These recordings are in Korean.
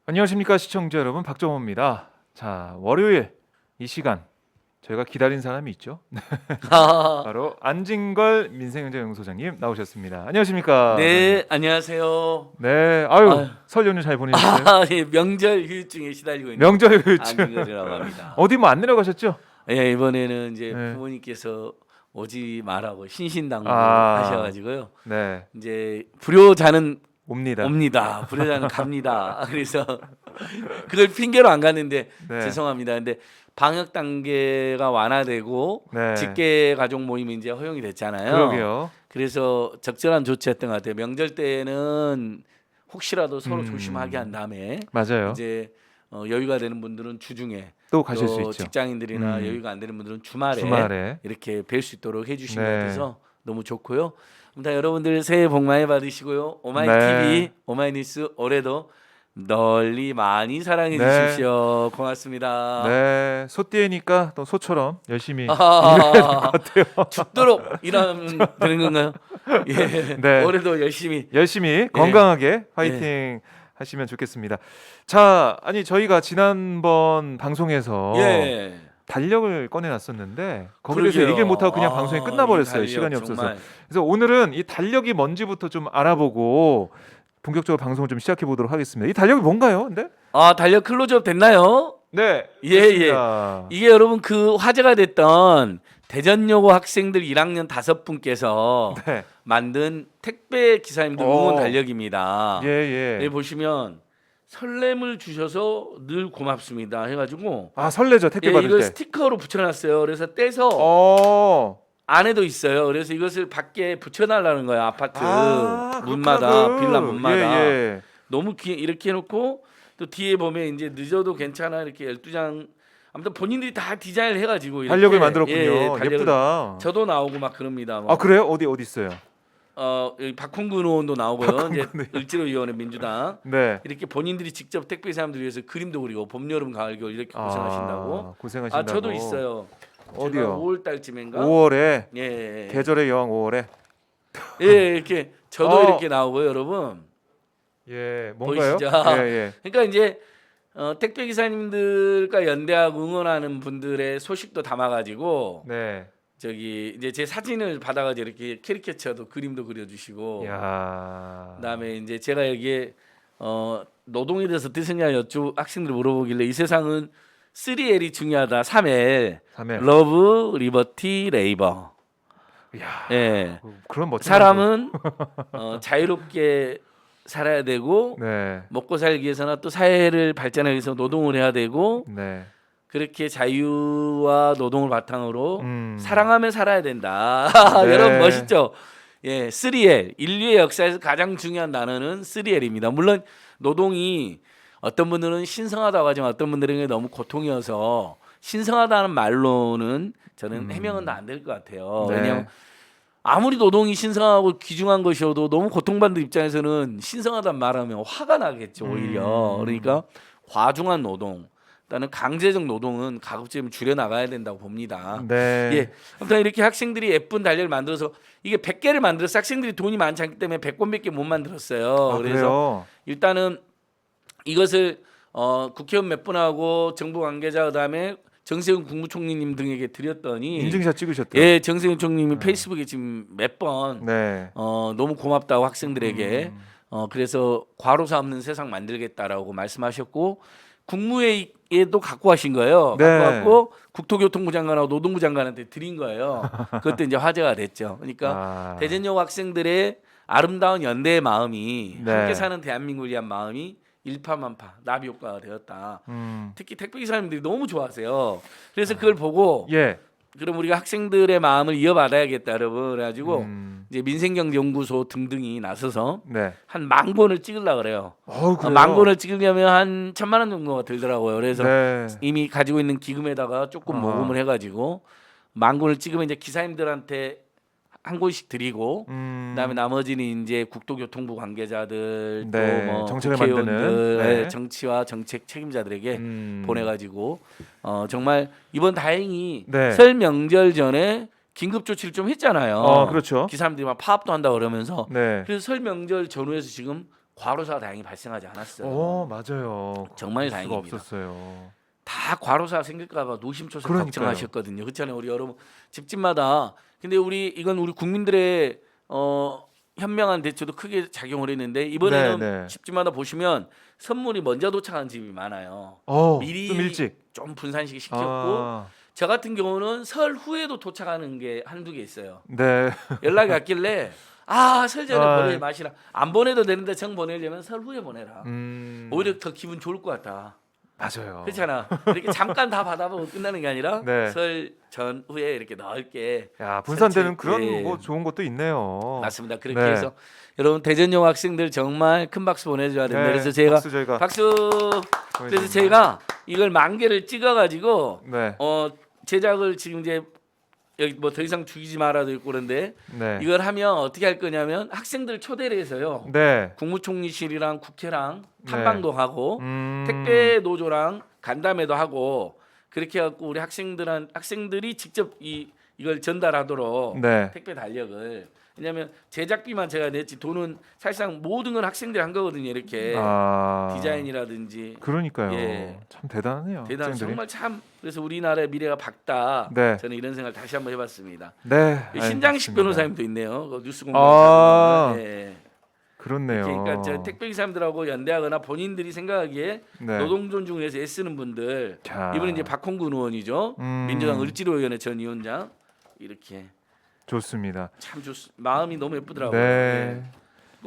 안녕하십니까 시청자 여러분, 박정호입니다. 자, 월요일 이 시간 저희가 기다린 사람이 있죠. 바로 안진걸 민생경제연구소장님 나오셨습니다. 안녕하십니까? 네, 안녕하세요. 네, 아유. 설 연휴 잘 보내셨어요? 예, 명절 휴일증에 시달리고 있는 명절 후유증 안진걸이라고 합니다. 어디 뭐 안 내려가셨죠? 예, 이번에는 이제 네. 부모님께서 오지 말라고 신신당부 아. 하셔가지고요. 네, 이제 불효자는 옵니다. 옵니다. 불효자는 갑니다. 그래서 그걸 핑계로 안 갔는데 네. 죄송합니다. 근데 방역 단계가 완화되고 네. 직계 가족 모임이 이제 허용이 됐잖아요. 그러게요. 그래서 적절한 조치였던 것 같아요. 명절 때는 혹시라도 서로 음. 조심하게 한 다음에 맞아요. 이제 여유가 되는 분들은 주중에 또 가실 수 또 있죠. 직장인들이나 음. 여유가 안 되는 분들은 주말에, 주말에. 이렇게 뵐 수 있도록 해주신 네. 것 같아서 너무 좋고요. 아무튼 여러분들 새해 복 많이 받으시고요. 오마이 네. TV, 오마이뉴스 올해도 널리 많이 사랑해 네. 주십시오. 고맙습니다. 네, 소띠니까 또 소처럼 열심히 죽도록 일하면 되는 건가요? 예. 네. 올해도 열심히. 열심히 건강하게 화이팅 하시면 좋겠습니다. 자, 아니 저희가 지난번 방송에서 예. 달력을 꺼내놨었는데 거기에 대해서 그러게요. 얘기를 못하고 그냥 방송이 이 끝나버렸어요. 달력 시간이 없어서. 정말. 그래서 오늘은 이 달력이 뭔지부터 좀 알아보고 본격적으로 방송을 좀 시작해 보도록 하겠습니다. 이 달력이 뭔가요? 근데? 달력 클로즈업 됐나요? 네. 예, 그렇습니다. 이게 여러분 그 화제가 됐던 대전여고 학생들 1학년 5분께서 네. 만든 택배 기사님들 응원 달력입니다. 예. 여기 보시면 설렘을 주셔서 늘 고맙습니다 해가지고 아, 설레죠. 택배 예, 받을 이걸 때. 스티커로 붙여놨어요. 그래서 떼서 어. 안에도 있어요. 그래서 이것을 밖에 붙여달라는 거예요. 아파트 문마다, 그렇구나. 빌라 문마다. 예. 너무 이렇게 해놓고 또 뒤에 보면 이제 늦어도 괜찮아 이렇게 12장 아무튼 본인들이 다 디자인을 해가지고 이렇게 달력을 만들었군요. 달력을 예쁘다. 저도 나오고 막 그럽니다. 뭐. 아, 그래요? 어디 있어요? 여기 박홍근 의원도 나오고요. 이제 을지로위원회 민주당 네. 이렇게 본인들이 직접 택배 사람들 위해서 그림도 그리고 봄, 여름, 가을, 겨울 이렇게 고생하신다고. 고생하신다고. 저도 있어요. 어디요? 5월 달쯤인가? 5월에 예. 계절의 여왕 5월에. 예, 이렇게 저도 이렇게 나오고요, 여러분. 예, 뭔가요? 보이시죠? 예. 그러니까 이제 택배 기사님들과 연대하고 응원하는 분들의 소식도 담아가지고 네. 저기 이제 제 사진을 받아가지고 이렇게 캐리커처도 그림도 그려주시고, 야. 그다음에 이제 제가 여기에 노동에 대해서 뜻이냐 학생들 물어보길래 이 세상은 3L이 중요하다. 3L. 3일. 러브, 리버티, 레이버. 야. 예. 그런 멋진 사람은 자유롭게 살아야 되고 네. 먹고 살기 위해서나 또 사회를 발전하기 위해서 노동을 해야 되고 네. 그렇게 자유와 노동을 바탕으로 사랑하며 살아야 된다. 네. 여러분 멋있죠? 예, 3L. 인류의 역사에서 가장 중요한 단어는 3L입니다. 물론 노동이 어떤 분들은 신성하다고 하지만 어떤 분들에게 너무 고통이어서 신성하다는 말로는 저는 해명은 안 될 것 같아요. 네. 왜냐하면 아무리 노동이 신성하고 귀중한 것이어도 너무 고통받는 입장에서는 신성하다는 말하면 화가 나겠죠 오히려. 그러니까 과중한 노동, 일단은 강제적 노동은 가급적이면 줄여 나가야 된다고 봅니다. 네. 예, 아무튼 이렇게 학생들이 예쁜 달력을 만들어서 이게 100개를 만들어서 학생들이 돈이 많지 않기 때문에 100권밖에 못 만들었어요. 그래서 그래요? 일단은 이것을 국회의원 몇 분하고 정부 관계자 그다음에 정세훈 국무총리님 등에게 드렸더니 인증샷 찍으셨대요. 예, 정세훈 총리님이 페이스북에 지금 몇 번 네. 너무 고맙다고 학생들에게 그래서 과로사 없는 세상 만들겠다라고 말씀하셨고 국무회의에도 갖고 하신 거예요. 네. 갖고 왔고 국토교통부 장관하고 노동부 장관한테 드린 거예요. 그것도 이제 화제가 됐죠. 그러니까 대전여고 학생들의 아름다운 연대의 마음이 네. 함께 사는 대한민국을 위한 마음이 일파만파 나비 효과가 되었다. 특히 택배 기사님들이 너무 좋아하세요. 그래서 그걸 보고 예. 그럼 우리가 학생들의 마음을 이어받아야겠다, 여러분. 그래가지고 이제 민생경제연구소 등등이 나서서 네. 한 10,000권을 찍으려고 그래요. 그래요? 10,000권을 찍으려면 한 1,000만 원 정도가 들더라고요. 그래서 네. 이미 가지고 있는 기금에다가 조금 모금을 해가지고 10,000권을 찍으면 이제 기사님들한테 한 권씩 드리고 그다음에 나머지는 이제 국토교통부 관계자들 네, 또뭐 정책을 국회의원들, 만드는, 네. 정치와 정책 책임자들에게 보내가지고 정말 이번 다행히 네. 설 명절 전에 긴급 조치를 좀 했잖아요. 그렇죠. 기사님들이 막 파업도 한다 그러면서 네. 그래서 설 명절 전후에서 지금 과로사가 다행히 발생하지 않았어요. 맞아요. 정말 그럴 수가 다행입니다. 없었어요. 다 과로사 생길까봐 노심초사 그러니까요. 걱정하셨거든요. 그렇잖아요, 우리 여러분 집집마다. 근데 이건 우리 국민들의 현명한 대처도 크게 작용을 했는데 이번에는 네. 집집마다 보시면 선물이 먼저 도착한 집이 많아요. 미리 좀 일찍. 좀 분산식 시켰고 저 같은 경우는 설 후에도 도착하는 게 한두 개 있어요. 네. 연락이 왔길래 설 전에 보내지 마시라. 안 보내도 되는데 정 보내려면 설 후에 보내라. 오히려 더 기분 좋을 것 같다. 맞아요. 그렇잖아. 이렇게 잠깐 다 받아보고 끝나는 게 아니라 네. 설 전후에 이렇게 넓게 야, 분산되는 설치- 그런 예. 뭐 좋은 것도 있네요. 맞습니다. 그렇게 네. 해서 여러분 대전역 학생들 정말 큰 박수 보내줘야 됩니다. 네, 그래서 제가 박수 저희가 박수. 그래서 보내드립니다. 제가 이걸 10,000개를 찍어가지고 네. 제작을 지금 이제 여기 뭐 더 이상 죽이지 말아도 있고 그런데 네. 이걸 하면 어떻게 할 거냐면 학생들 초대를 해서요. 네. 국무총리실이랑 국회랑 탐방도 하고 택배 노조랑 간담회도 하고 그렇게 해갖고 우리 학생들이 직접 이걸 전달하도록 네. 택배 달력을. 왜냐하면 제작비만 제가 냈지 돈은 사실상 모든 건 학생들이 한 거거든요. 이렇게 디자인이라든지 그러니까요. 예. 참 대단하네요. 대단 학생들이. 정말 참 그래서 우리나라의 미래가 밝다. 네. 저는 이런 생각을 다시 한번 해봤습니다. 네. 신장식 알겠습니다. 변호사님도 있네요. 그 뉴스 공부하는 네. 그렇네요. 그러니까 저 택배기사님들하고 연대하거나 본인들이 생각하기에 네. 노동 존중을 위해서 애쓰는 분들. 자. 이분은 이제 박홍근 의원이죠. 민주당 을지로위원회 전 위원장. 이렇게 좋습니다. 참 마음이 너무 예쁘더라고요. 네.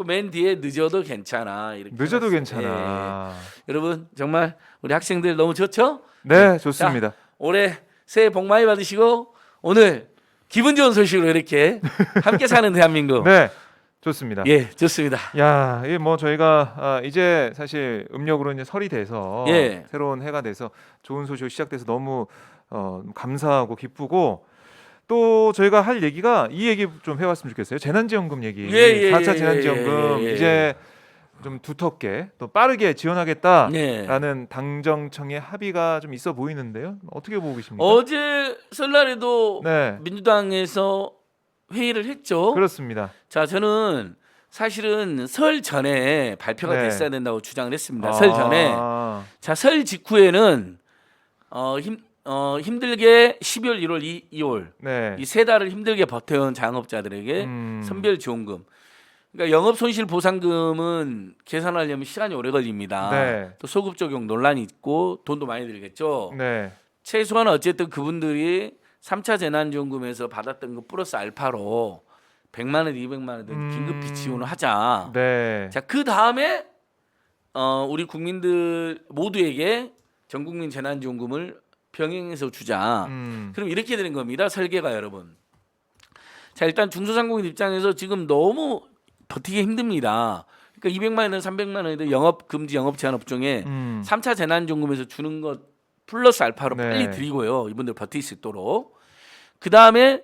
맨 뒤에 늦어도 괜찮아. 이렇게 늦어도 해놨어요. 괜찮아. 예. 여러분 정말 우리 학생들 너무 좋죠? 네, 좋습니다. 자, 올해 새해 복 많이 받으시고 오늘 기분 좋은 소식으로 이렇게 함께 사는 대한민국. 네. 좋습니다. 예, 좋습니다. 야, 이게 뭐 저희가 이제 사실 음력으로 이제 설이 돼서 예. 새로운 해가 돼서 좋은 소식 시작돼서 너무 감사하고 기쁘고 또 저희가 할 얘기가 이 얘기 좀 해왔으면 좋겠어요. 재난지원금 얘기. 4차 재난지원금 예. 이제 좀 두텁게 또 빠르게 지원하겠다라는 예. 당정청의 합의가 좀 있어 보이는데요. 어떻게 보고 계십니까? 어제 설날에도 네, 민주당에서 회의를 했죠. 그렇습니다. 자, 저는 사실은 설 전에 발표가 네. 됐어야 된다고 주장을 했습니다. 설 전에. 아, 자, 설 직후에는 힘들게 12월, 1월, 2월 네. 이 세 달을 힘들게 버텨온 자영업자들에게 선별 지원금. 그러니까 영업 손실 보상금은 계산하려면 시간이 오래 걸립니다. 네. 또 소급 적용 논란이 있고 돈도 많이 들겠죠. 네. 최소한 어쨌든 그분들이 3차 재난지원금에서 받았던 거 플러스 알파로 100만 원, 200만 원 긴급히 지원을 하자. 네. 자, 그 다음에 우리 국민들 모두에게 전국민 재난지원금을 병행해서 주자. 그럼 이렇게 되는 겁니다. 설계가 여러분. 자, 일단 중소상공인 입장에서 지금 너무 버티기 힘듭니다. 그러니까 200만 원, 300만 원에도 영업 금지, 영업 제한 업종에 3차 재난지원금에서 주는 것 플러스 알파로 네. 빨리 드리고요. 이분들 버틸 수 있도록. 그 다음에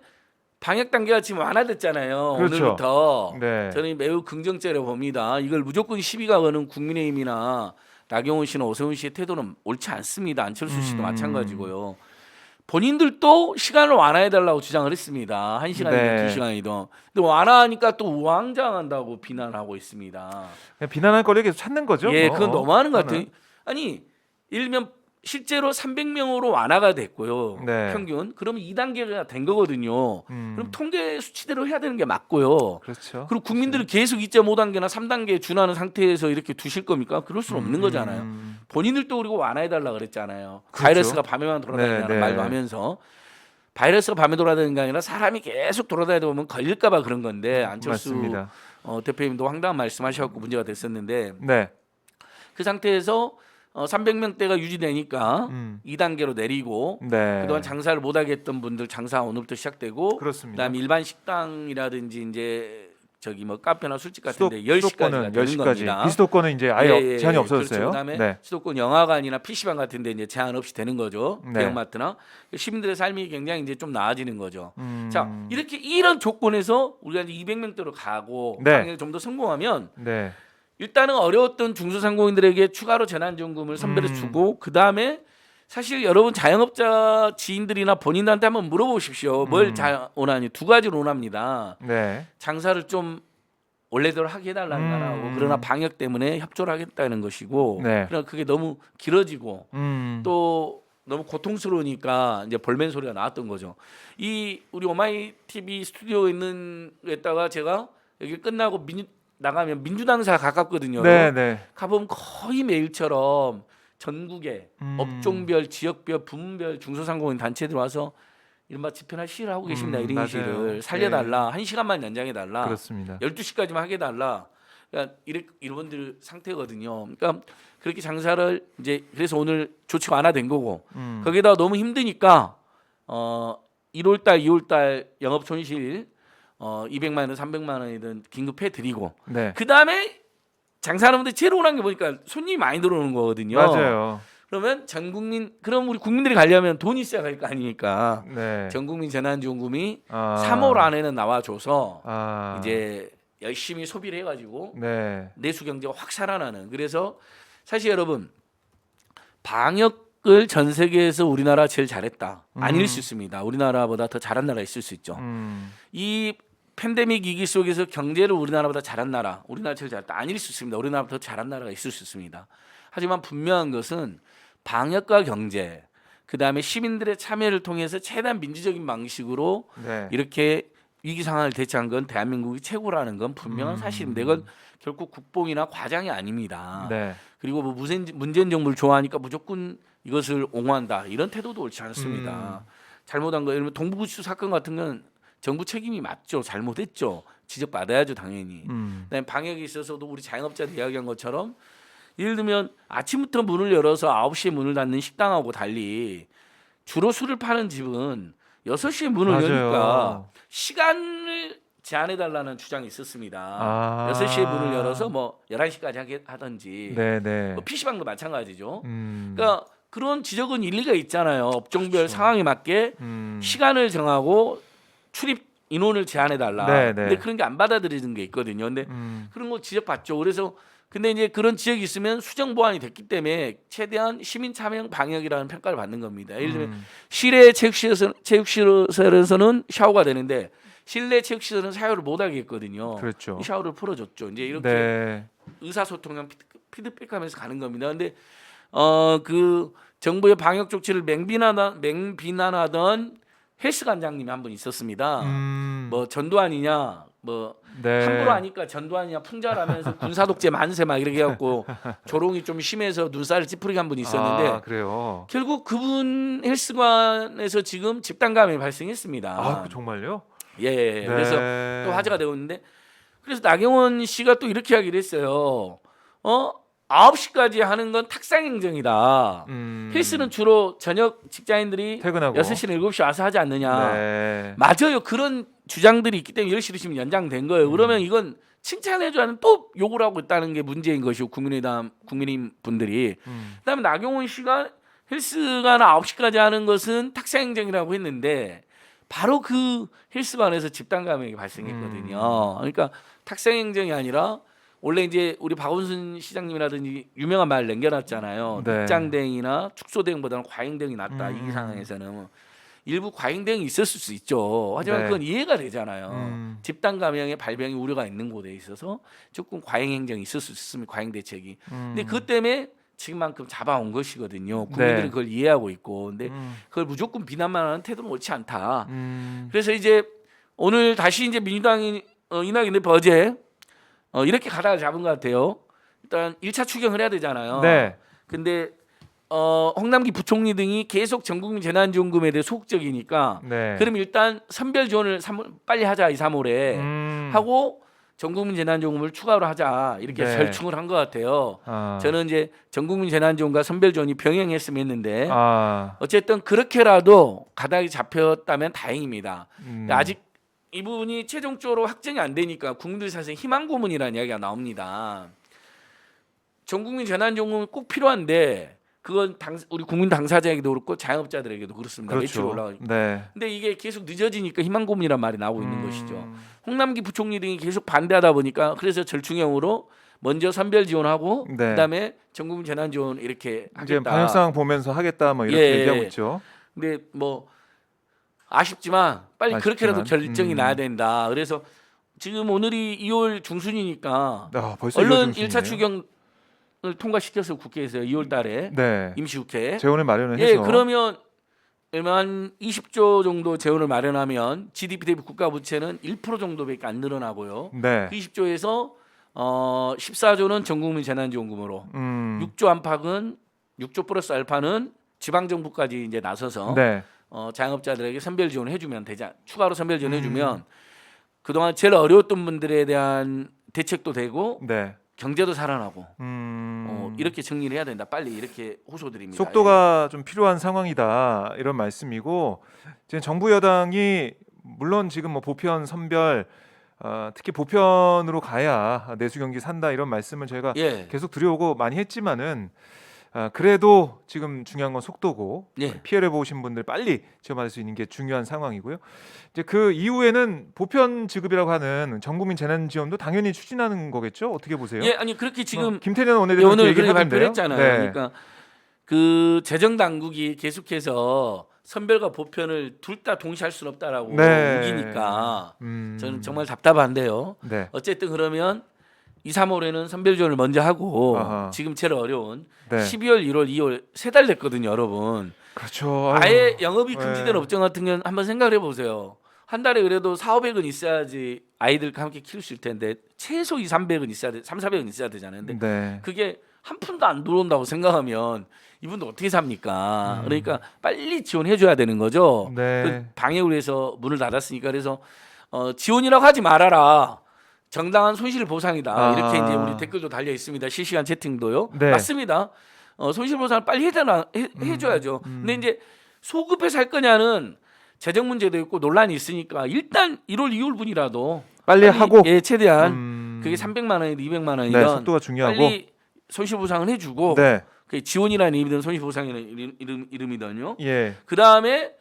방역 단계가 지금 완화됐잖아요. 그렇죠. 오늘부터. 네. 저는 매우 긍정적으로 봅니다. 이걸 무조건 시비가 거는 국민의힘이나 나경원 씨나 오세훈 씨의 태도는 옳지 않습니다. 안철수 씨도 마찬가지고요. 본인들도 시간을 완화해달라고 주장을 했습니다. 1시간이든 네. 2시간이든. 근데 완화하니까 또 우왕좌왕한다고 비난하고 있습니다. 그냥 비난할 거리를 계속 찾는 거죠. 예, 뭐. 그건 너무하는 것 같아요. 그거는. 아니, 예를 들면 실제로 300명으로 완화가 됐고요. 네. 평균. 그러면 2단계가 된 거거든요. 그럼 통계 수치대로 해야 되는 게 맞고요. 그렇죠. 그리고 국민들을 계속 2.5단계나 3단계에 준하는 상태에서 이렇게 두실 겁니까? 그럴 수는 없는 거잖아요. 본인들도 그리고 완화해달라 그랬잖아요. 그렇죠. 바이러스가 밤에만 돌아다니는 네, 네. 말도 하면서 바이러스가 밤에 돌아다니는 게 아니라 사람이 계속 돌아다니다 보면 걸릴까봐 그런 건데 안철수 맞습니다. 대표님도 황당한 말씀하셔갖고 문제가 됐었는데 네. 그 상태에서 300명대가 유지되니까 2단계로 내리고 네. 그동안 장사를 못하게 했던 분들 장사 오늘부터 시작되고 그렇습니다. 그다음에 일반 식당이라든지 이제 저기 뭐 카페나 술집 같은데 10시까지가 수도권은 되는 10시까지. 겁니다. 비수도권은 이제 아예 제한이 그렇죠. 없어졌어요. 그다음에 네. 수도권 영화관이나 PC방 같은데 이제 제한 없이 되는 거죠. 네. 대형마트나 시민들의 삶이 굉장히 이제 좀 나아지는 거죠. 음. 자, 이렇게 이런 조건에서 우리가 이제 200명대로 가고 네. 방역을 좀 더 성공하면 네. 일단은 어려웠던 중소상공인들에게 추가로 재난지원금을 선별해 주고 그 다음에 사실 여러분 자영업자 지인들이나 본인한테 한번 물어보십시오. 뭘 원하니 두 가지로 원합니다. 네. 장사를 좀 원래대로 하게 해달라는 거라고. 음. 그러나 방역 때문에 협조를 하겠다는 것이고. 네. 그러나 그게 너무 길어지고 또 너무 고통스러우니까 이제 볼멘 소리가 나왔던 거죠. 이 우리 오마이 TV 스튜디오에 있는 데다가 제가 여기 끝나고 나가면 민주당사 가깝거든요. 네, 네. 가보면 거의 매일처럼 전국에 업종별, 지역별, 부문별 중소상공인 단체들 와서 이른바 집회나 시위를 하고 계십니다. 1인 맞아요. 시위를 살려달라. 1시간만 연장해달라. 그렇습니다. 12시까지만 하게 해달라. 그러니까 이분들 상태거든요. 그러니까 그렇게 장사를 이제 그래서 오늘 조치가 완화된 거고 거기다 너무 힘드니까 1월달, 2월달 영업 손실 200만 원, 300만 원이든 긴급해 드리고 네. 그 다음에 장사하는 분들 제일 원하는 게 보니까 손님이 많이 들어오는 거거든요. 맞아요. 그러면 전 국민 그럼 우리 국민들이 가려면 돈이 있어야 갈 거 아니니까 네. 전 국민 재난지원금이 아. 3월 안에는 나와줘서 이제 이제 열심히 소비를 해가지고 네. 내수 경제가 확 살아나는. 그래서 사실 여러분 방역을 전 세계에서 우리나라 제일 잘했다. 아닐 수 있습니다. 우리나라보다 더 잘한 나라 있을 수 있죠. 이 팬데믹 위기 속에서 경제를 우리나라보다 잘한 나라, 우리나라 제일 잘했다. 아닐 수 있습니다. 우리나라보다 더 잘한 나라가 있을 수 있습니다. 하지만 분명한 것은 방역과 경제, 그 다음에 시민들의 참여를 통해서 최대한 민주적인 방식으로 네. 이렇게 위기 상황을 대처한 건 대한민국이 최고라는 건 분명한 사실입니다. 이건 결국 국뽕이나 과장이 아닙니다. 네. 그리고 뭐 문재인 정부를 좋아하니까 무조건 이것을 옹호한다 이런 태도도 옳지 않습니다. 잘못한 거, 예를 들면 동부구치 사건 같은 건 정부 책임이 맞죠. 잘못했죠. 지적받아야죠 당연히. 그다음에 방역에 있어서도 우리 자영업자들 이야기한 것처럼 예를 들면 아침부터 문을 열어서 9시에 문을 닫는 식당하고 달리 주로 술을 파는 집은 6시에 문을 맞아요. 여니까 시간을 제한해달라는 주장이 있었습니다. 6시에 문을 열어서 뭐 11시까지 하게 하든지 네네. 뭐 PC방도 마찬가지죠. 그러니까 그런 지적은 일리가 있잖아요. 업종별 상황에 맞게 시간을 정하고 출입 인원을 제한해달라. 네네. 근데 그런 게 안 받아들이는 게 있거든요. 근데 그런 거 지적받죠. 그래서 근데 이제 그런 지적이 있으면 수정 보완이 됐기 때문에 최대한 시민 참여 방역이라는 평가를 받는 겁니다. 예를 들면 실내 체육시설에서는 샤워가 되는데 실내 체육시설은 샤워를 못 하게 했거든요. 그렇죠. 이 샤워를 풀어줬죠. 이제 이렇게 네. 의사소통형 피드백하면서 가는 겁니다. 근데 그 정부의 방역 조치를 맹비난하던 헬스관장님이 한 분 있었습니다. 뭐 전두환이냐, 뭐 네. 함부로 하니까 전두환이냐 풍자라면서 군사독재 만세 막 이렇게 해갖고 조롱이 좀 심해서 눈살을 찌푸리게 한 분이 있었는데 그래요. 결국 그분 헬스관에서 지금 집단 감염이 발생했습니다. 정말요? 예. 네. 그래서 또 화제가 되고 있는데 그래서 나경원 씨가 또 이렇게 이야기를 했어요. 9시까지 하는 건 탁상행정이다. 헬스는 주로 저녁 직장인들이 퇴근하고 6시나 7시 와서 하지 않느냐. 네. 맞아요. 그런 주장들이 있기 때문에 10시로 지금 연장된 거예요. 그러면 이건 칭찬해줘야 하는 또 욕을 하고 있다는 게 문제인 것이고 국민의 분들이. 그다음에 나경원 씨가 헬스관 9시까지 하는 것은 탁상행정이라고 했는데 바로 그 헬스관에서 집단 감염이 발생했거든요. 그러니까 탁상행정이 아니라 원래 이제 우리 박원순 시장님이라든지 유명한 말 남겨놨잖아요. 네. 입장 대응이나 축소 대응보다는 과잉 대응이 낫다. 이 상황에서는 일부 과잉 대응이 있었을 수 있죠. 하지만 네. 그건 이해가 되잖아요. 집단 감염의 발병이 우려가 있는 곳에 있어서 조금 과잉 행정이 있을 수 있습니다. 과잉 대책이. 근데 그것 때문에 지금만큼 잡아온 것이거든요. 국민들은 네. 그걸 이해하고 있고, 근데 그걸 무조건 비난만 하는 태도는 옳지 않다. 음. 그래서 이제 오늘 다시 이제 민주당이 이낙연 대표 어제 이렇게 가다가 잡은 것 같아요. 일단 1차 추경을 해야 되잖아요. 네. 근데 홍남기 부총리 등이 계속 전국민 재난지원금에 대해 소극적이니까 네. 그럼 일단 선별 지원을 빨리 하자 2, 3월에 하고 전국민 재난지원금을 추가로 하자 이렇게 네. 절충을 한 것 같아요. 저는 이제 전국민 재난지원금과 선별 지원이 병행했으면 했는데 어쨌든 그렇게라도 가닥이 잡혔다면 다행입니다. 아직 이 부분이 최종적으로 확정이 안 되니까 국민들 사실 희망 고문이라는 이야기가 나옵니다. 전국민 재난지원금이 꼭 필요한데 그건 우리 국민 당사자에게도 그렇고 자영업자들에게도 그렇습니다. 매출 그렇죠. 올라가니까. 네. 근데 이게 계속 늦어지니까 희망 고문이란 말이 나오고 있는 것이죠. 홍남기 부총리 등이 계속 반대하다 보니까 그래서 절충형으로 먼저 선별 지원하고 네. 그다음에 전국민 재난 지원 이렇게 이제 하겠다. 방역 상황 보면서 하겠다 뭐 이렇게 예. 얘기하고 있죠. 근데 뭐 아쉽지만 빨리 아쉽지만, 그렇게라도 결정이 나야 된다. 그래서 지금 오늘이 2월 중순이니까 벌써 얼른 2월 1차 중순이네요. 추경을 통과시켜서 국회에서 2월 달에 네. 임시국회. 재원을 마련을 예, 해서 그러면 한 20조 정도 재원을 마련하면 GDP 대비 국가 부채는 1% 정도밖에 안 늘어나고요. 네. 그 20조에서 14조는 전국민 재난지원금으로 6조 안팎은 6조 플러스 알파는 지방 정부까지 이제 나서서 네. 자영업자들에게 선별 지원을 해주면 되자. 추가로 선별 지원 해주면 그동안 제일 어려웠던 분들에 대한 대책도 되고 네. 경제도 살아나고 이렇게 정리를 해야 된다. 빨리 이렇게 호소드립니다. 속도가 좀 필요한 상황이다 이런 말씀이고 지금 정부 여당이 물론 지금 뭐 보편 선별 특히 보편으로 가야 내수 경기 산다 이런 말씀을 저희가 예. 계속 드려오고 많이 했지만은 그래도 지금 중요한 건 속도고 예. 피해를 보신 분들 빨리 지원받을 수 있는 게 중요한 상황이고요. 이제 그 이후에는 보편 지급이라고 하는 전국민 재난 지원도 당연히 추진하는 거겠죠? 어떻게 보세요? 예, 아니 그렇게 지금 김태년 원내대표 오늘 얘기를 그렇게 발표를 하던데요. 했잖아요. 네. 그러니까 그 재정 당국이 계속해서 선별과 보편을 둘 다 동시할 수는 없다라고 네. 우기니까 음. 저는 정말 답답한데요. 네. 어쨌든 그러면 2, 3월에는 선별 지원을 먼저 하고 아하. 지금 제일 어려운 네. 12월, 1월, 2월 3달 됐거든요, 여러분. 그렇죠. 아예 영업이 금지된 네. 업종 같은 경우는 한번 생각을 해보세요. 한 달에 그래도 4,500은 있어야지 아이들과 함께 키울 수 있을 텐데 최소 2, 300은 있어야 돼, 3, 400은 있어야 되잖아요. 근데 네. 그게 한 푼도 안 들어온다고 생각하면 이분도 어떻게 삽니까? 그러니까 빨리 지원해 줘야 되는 거죠. 네. 그 방역을 위해서 문을 닫았으니까 그래서 지원이라고 하지 말아라. 정당한 손실 보상이다. 이렇게 이제 우리 댓글도 달려 있습니다. 실시간 채팅도요. 네. 맞습니다. 손실 보상을 빨리 해줘야죠. 근데 이제 소급해서 할 거냐는 재정 문제도 있고 논란이 있으니까 일단 1월, 2월 분이라도 빨리 하고 예, 최대한 그게 300만 원이든 200만 원이든 네, 속도가 중요하고 빨리 손실 보상을 해주고 네. 그게 지원이라는 이름이든 손실 보상이라는 이름이든요. 예. 그 다음에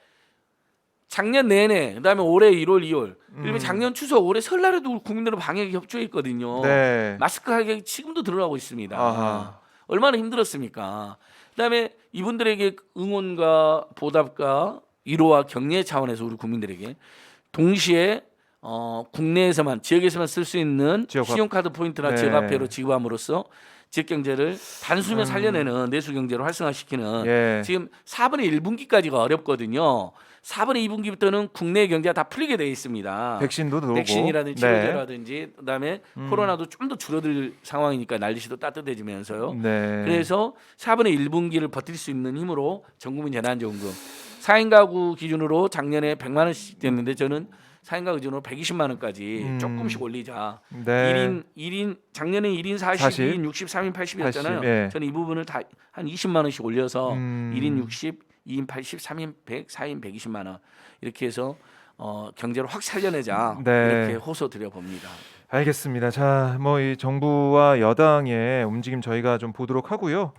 작년 내내, 그다음에 올해 1월, 2월, 그리고 작년 추석, 올해 설날에도 국민들은 방역에 협조했거든요. 네. 마스크 가격이 지금도 늘어나고 있습니다. 아하. 얼마나 힘들었습니까? 그다음에 이분들에게 응원과 보답과 위로와 격려 차원에서 우리 국민들에게 동시에 국내에서만 지역에서만 쓸 수 있는 지역 신용카드 포인트나 네. 지역화폐로 지급함으로써 지역 경제를 단숨에 살려내는 내수 경제로 활성화시키는 예. 지금 4분의 1분기까지가 어렵거든요. 4분의 2분기부터는 국내 경제가 다 풀리게 돼 있습니다. 백신도 들어오고 백신이라든지 네. 치료제라든지 그다음에 코로나도 좀 더 줄어들 상황이니까 날씨도 따뜻해지면서요. 네. 그래서 4분의 1분기를 버틸 수 있는 힘으로 전국민 재난지원금 4인 가구 기준으로 작년에 100만 원씩 됐는데 저는 4인 가구 기준으로 120만 원까지 조금씩 올리자. 네. 1인 작년에 1인 40, 40, 2인 60, 3인 80이었잖아요. 80, 예. 저는 이 부분을 다 한 20만 원씩 올려서 1인 60, 2인 80, 3인 100, 4인 120만 원 이렇게 해서 경제를 확 살려내자 네. 이렇게 호소 드려 봅니다. 알겠습니다. 자, 뭐 이 정부와 여당의 움직임 저희가 좀 보도록 하고요.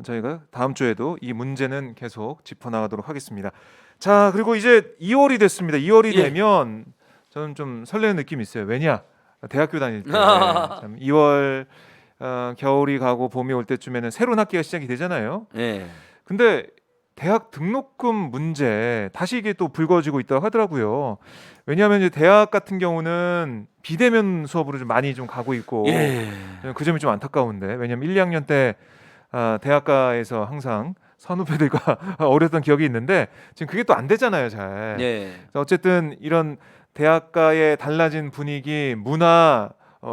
저희가 다음 주에도 이 문제는 계속 짚어나가도록 하겠습니다. 자, 그리고 이제 2월이 됐습니다. 2월이 예. 되면 저는 좀 설레는 느낌이 있어요. 왜냐? 대학교 다닐 때 참 2월 겨울이 가고 봄이 올 때쯤에는 새로운 학기가 시작이 되잖아요. 네. 근데 대학 등록금 문제 다시 이게 또 불거지고 있다고 하더라고요. 왜냐하면 이제 대학 같은 경우는 비대면 수업으로 좀 많이 좀 가고 있고 예. 그 점이 좀 안타까운데 왜냐하면 1, 2학년 때 대학가에서 항상 선후배들과 어렸던 기억이 있는데 지금 그게 또 안 되잖아요, 잘. 예. 그래서 어쨌든 이런 대학가의 달라진 분위기, 문화,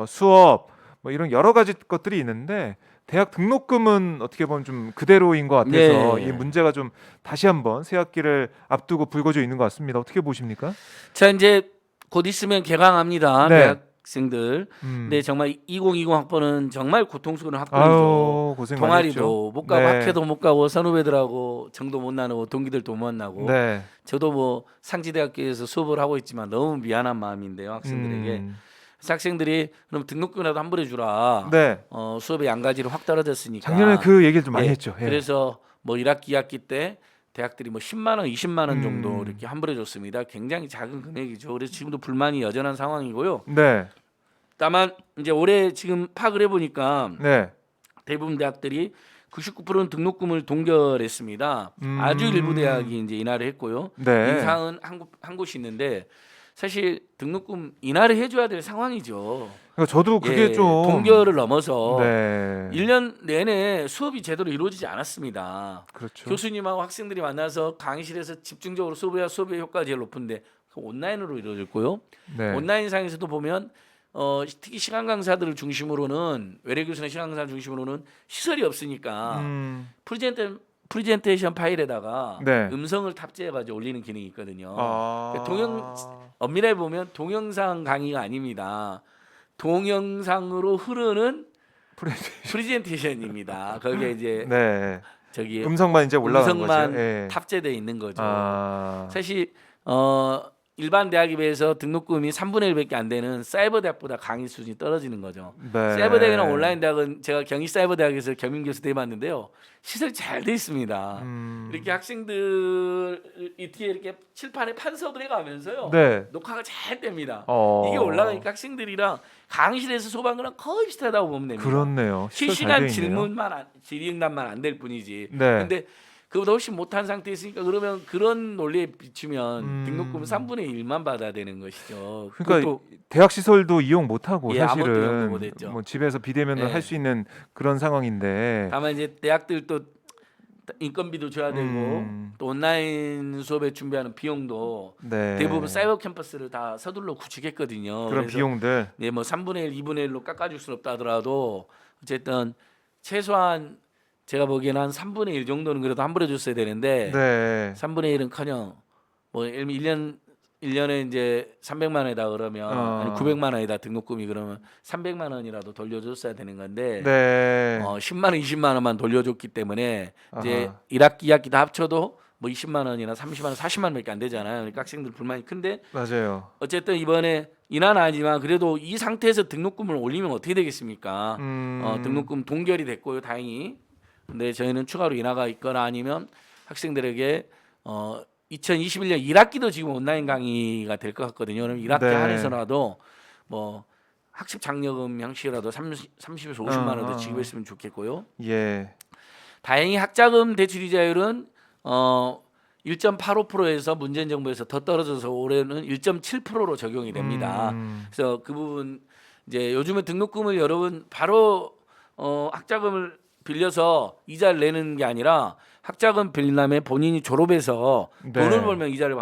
수업 뭐 이런 여러 가지 것들이 있는데 대학 등록금은 어떻게 보면 좀 그대로인 것 같아서 네. 이 문제가 좀 다시 한번 새 학기를 앞두고 불거져 있는 것 같습니다. 어떻게 보십니까? 자 이제 곧 있으면 개강합니다. 네. 대학생들. 근데 정말 2020 학번은 정말 고통스러운 학번이죠. 아유, 고생 많이 했죠. 동아리도 못 가고 네. 학회도 못 가고 선후배들하고 정도 못 나누고 동기들도 못 만나고 네. 저도 뭐 상지대학교에서 수업을 하고 있지만 너무 미안한 마음인데요 학생들에게 그래서 학생들이 그럼 등록금이라도 환불해 주라. 네. 수업의 양가지를 확 떨어졌으니까. 작년에 그 얘기를 좀 많이 예, 했죠. 예. 그래서 뭐 1학기, 2학기 때 대학들이 뭐 10만 원, 20만 원 정도 음. 이렇게 환불해 줬습니다. 굉장히 작은 금액이죠. 그래서 지금도 불만이 여전한 상황이고요. 네. 다만 이제 올해 지금 파악을 해보니까 네. 대부분 대학들이 99%는 등록금을 동결했습니다. 아주 일부 대학이 이제 인하를 했고요. 네. 인상은 한 곳이 있는데 사실 등록금 인하를 해줘야 될 상황이죠. 그러니까 저도 그게 예, 좀 동결을 넘어서 네. 1년 내내 수업이 제대로 이루어지지 않았습니다. 그렇죠. 교수님하고 학생들이 만나서 강의실에서 집중적으로 수업해야 수업의 효과가 제일 높은데 온라인으로 이루어졌고요. 네. 온라인상에서도 보면 특히 시간 강사들을 중심으로는 외래 교수나 시간 강사 중심으로는 시설이 없으니까 프레젠테이션 파일에다가 네. 음성을 탑재해가지고 올리는 기능이 있거든요. 아. 엄밀하게 보면 동영상 강의가 아닙니다. 동영상으로 흐르는 프레젠테이션입니다. 거기에 이제 네. 저기 음성만 이제 올라가는 음성만 거죠. 예. 탑재되어 있는 거죠. 아. 사실 일반 대학에 비해서 등록금이 3분의 1밖에 안 되는 사이버 대학보다 강의 수준이 떨어지는 거죠. 네. 사이버 대학이나 온라인 대학은 제가 경희 사이버 대학에서 겸임 교수 돼봤는데요. 시설이 잘 돼 있습니다. 이렇게 학생들이 뒤에 이렇게 칠판에 판서들 해가면서요. 네. 녹화가 잘 됩니다. 어. 이게 올라가니까 학생들이랑 강의실에서 수업한 거랑 거의 비슷하다고 보면 됩니다. 그렇네요. 실시간 시설 잘 돼 있네요. 질의응답만 안 될 뿐이지. 네. 근데 그보다 훨씬 못한 상태에 있으니까 그러면 그런 논리에 비추면 등록금 3분의 1만 받아야 되는 것이죠. 그러니까 그것도 대학 시설도 이용 못 하고 예, 아무것도 이용도 사실은 못 했죠. 뭐 집에서 비대면을 예. 할 수 있는 그런 상황인데. 다만 이제 대학들도 인건비도 줘야 되고 또 온라인 수업에 준비하는 비용도 네. 대부분 사이버 캠퍼스를 다 서둘러 구축했거든요. 그런 그래서 비용들. 네, 뭐 3분의 1, 2분의 1로 깎아줄 수는 없다 하더라도 어쨌든 최소한 제가 보기에는 한 3분의 1 정도는 그래도 환불해 줬어야 되는데 네. 3분의 1은커녕 뭐 1년에 이제 300만 원이다 그러면 아니 900만 원이다 등록금이 그러면 300만 원이라도 돌려줬어야 되는 건데 네. 10만 원, 20만 원만 돌려줬기 때문에 이제 아하. 1학기, 2학기 다 합쳐도 뭐 20만 원이나 30만 원, 40만 원밖에 안 되잖아요. 그러니까 학생들 불만이 큰데 맞아요. 어쨌든 이번에 인하는 아니지만 그래도 이 상태에서 등록금을 올리면 어떻게 되겠습니까? 등록금 동결이 됐고요, 다행히. 근데 저희는 추가로 인하가 있거나 아니면 학생들에게 2021년 1학기도 지금 온라인 강의가 될 것 같거든요. 그럼 1학기 네. 한해서라도 뭐 학습 장려금 형식이라도 30에서 50만 원 더 지급했으면 좋겠고요. 예. 다행히 학자금 대출 이자율은 1.85%에서 문재인 정부에서 더 떨어져서 올해는 1.7%로 적용이 됩니다. 그래서 그 부분 이제 요즘에 등록금을 여러분 바로 학자금을 빌려서 이자를 내는 게 아니라 학자금 빌린 다음에 본인이 졸업해서 네. 돈을 벌면 이자를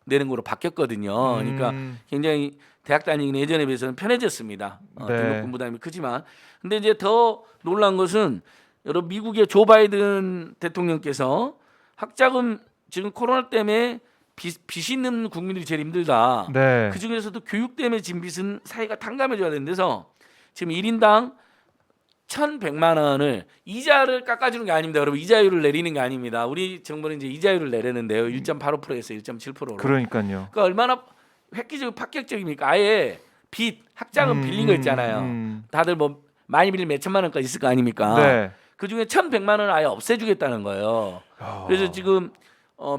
내는 거로 바뀌었거든요. 그러니까 굉장히 대학 다니기는 예전에 비해서는 편해졌습니다. 네. 등록금 부담이 크지만 근데 이제 더 놀란 것은 여러분 미국의 조 바이든 대통령께서 학자금 지금 코로나 때문에 빚 있는 국민들이 제일 힘들다. 네. 그 중에서도 교육 때문에 진 빚은 사회가 탕감해줘야 되는 데서 지금 1인당 1,100만 원을 이자를 깎아주는 게 아닙니다. 여러분 이자율을 내리는 게 아닙니다. 우리 정부는 이제 이자율을 내려는데요. 1.85%에서 1.7%로. 그러니까요. 그러니까 얼마나 획기적 파격적입니까? 아예 빚 학자금 빌린 거 있잖아요. 다들 뭐 많이 빌리면 몇 천만 원까지 있을 거 아닙니까? 네. 그 중에 1,100만 원을 아예 없애주겠다는 거예요. 그래서 지금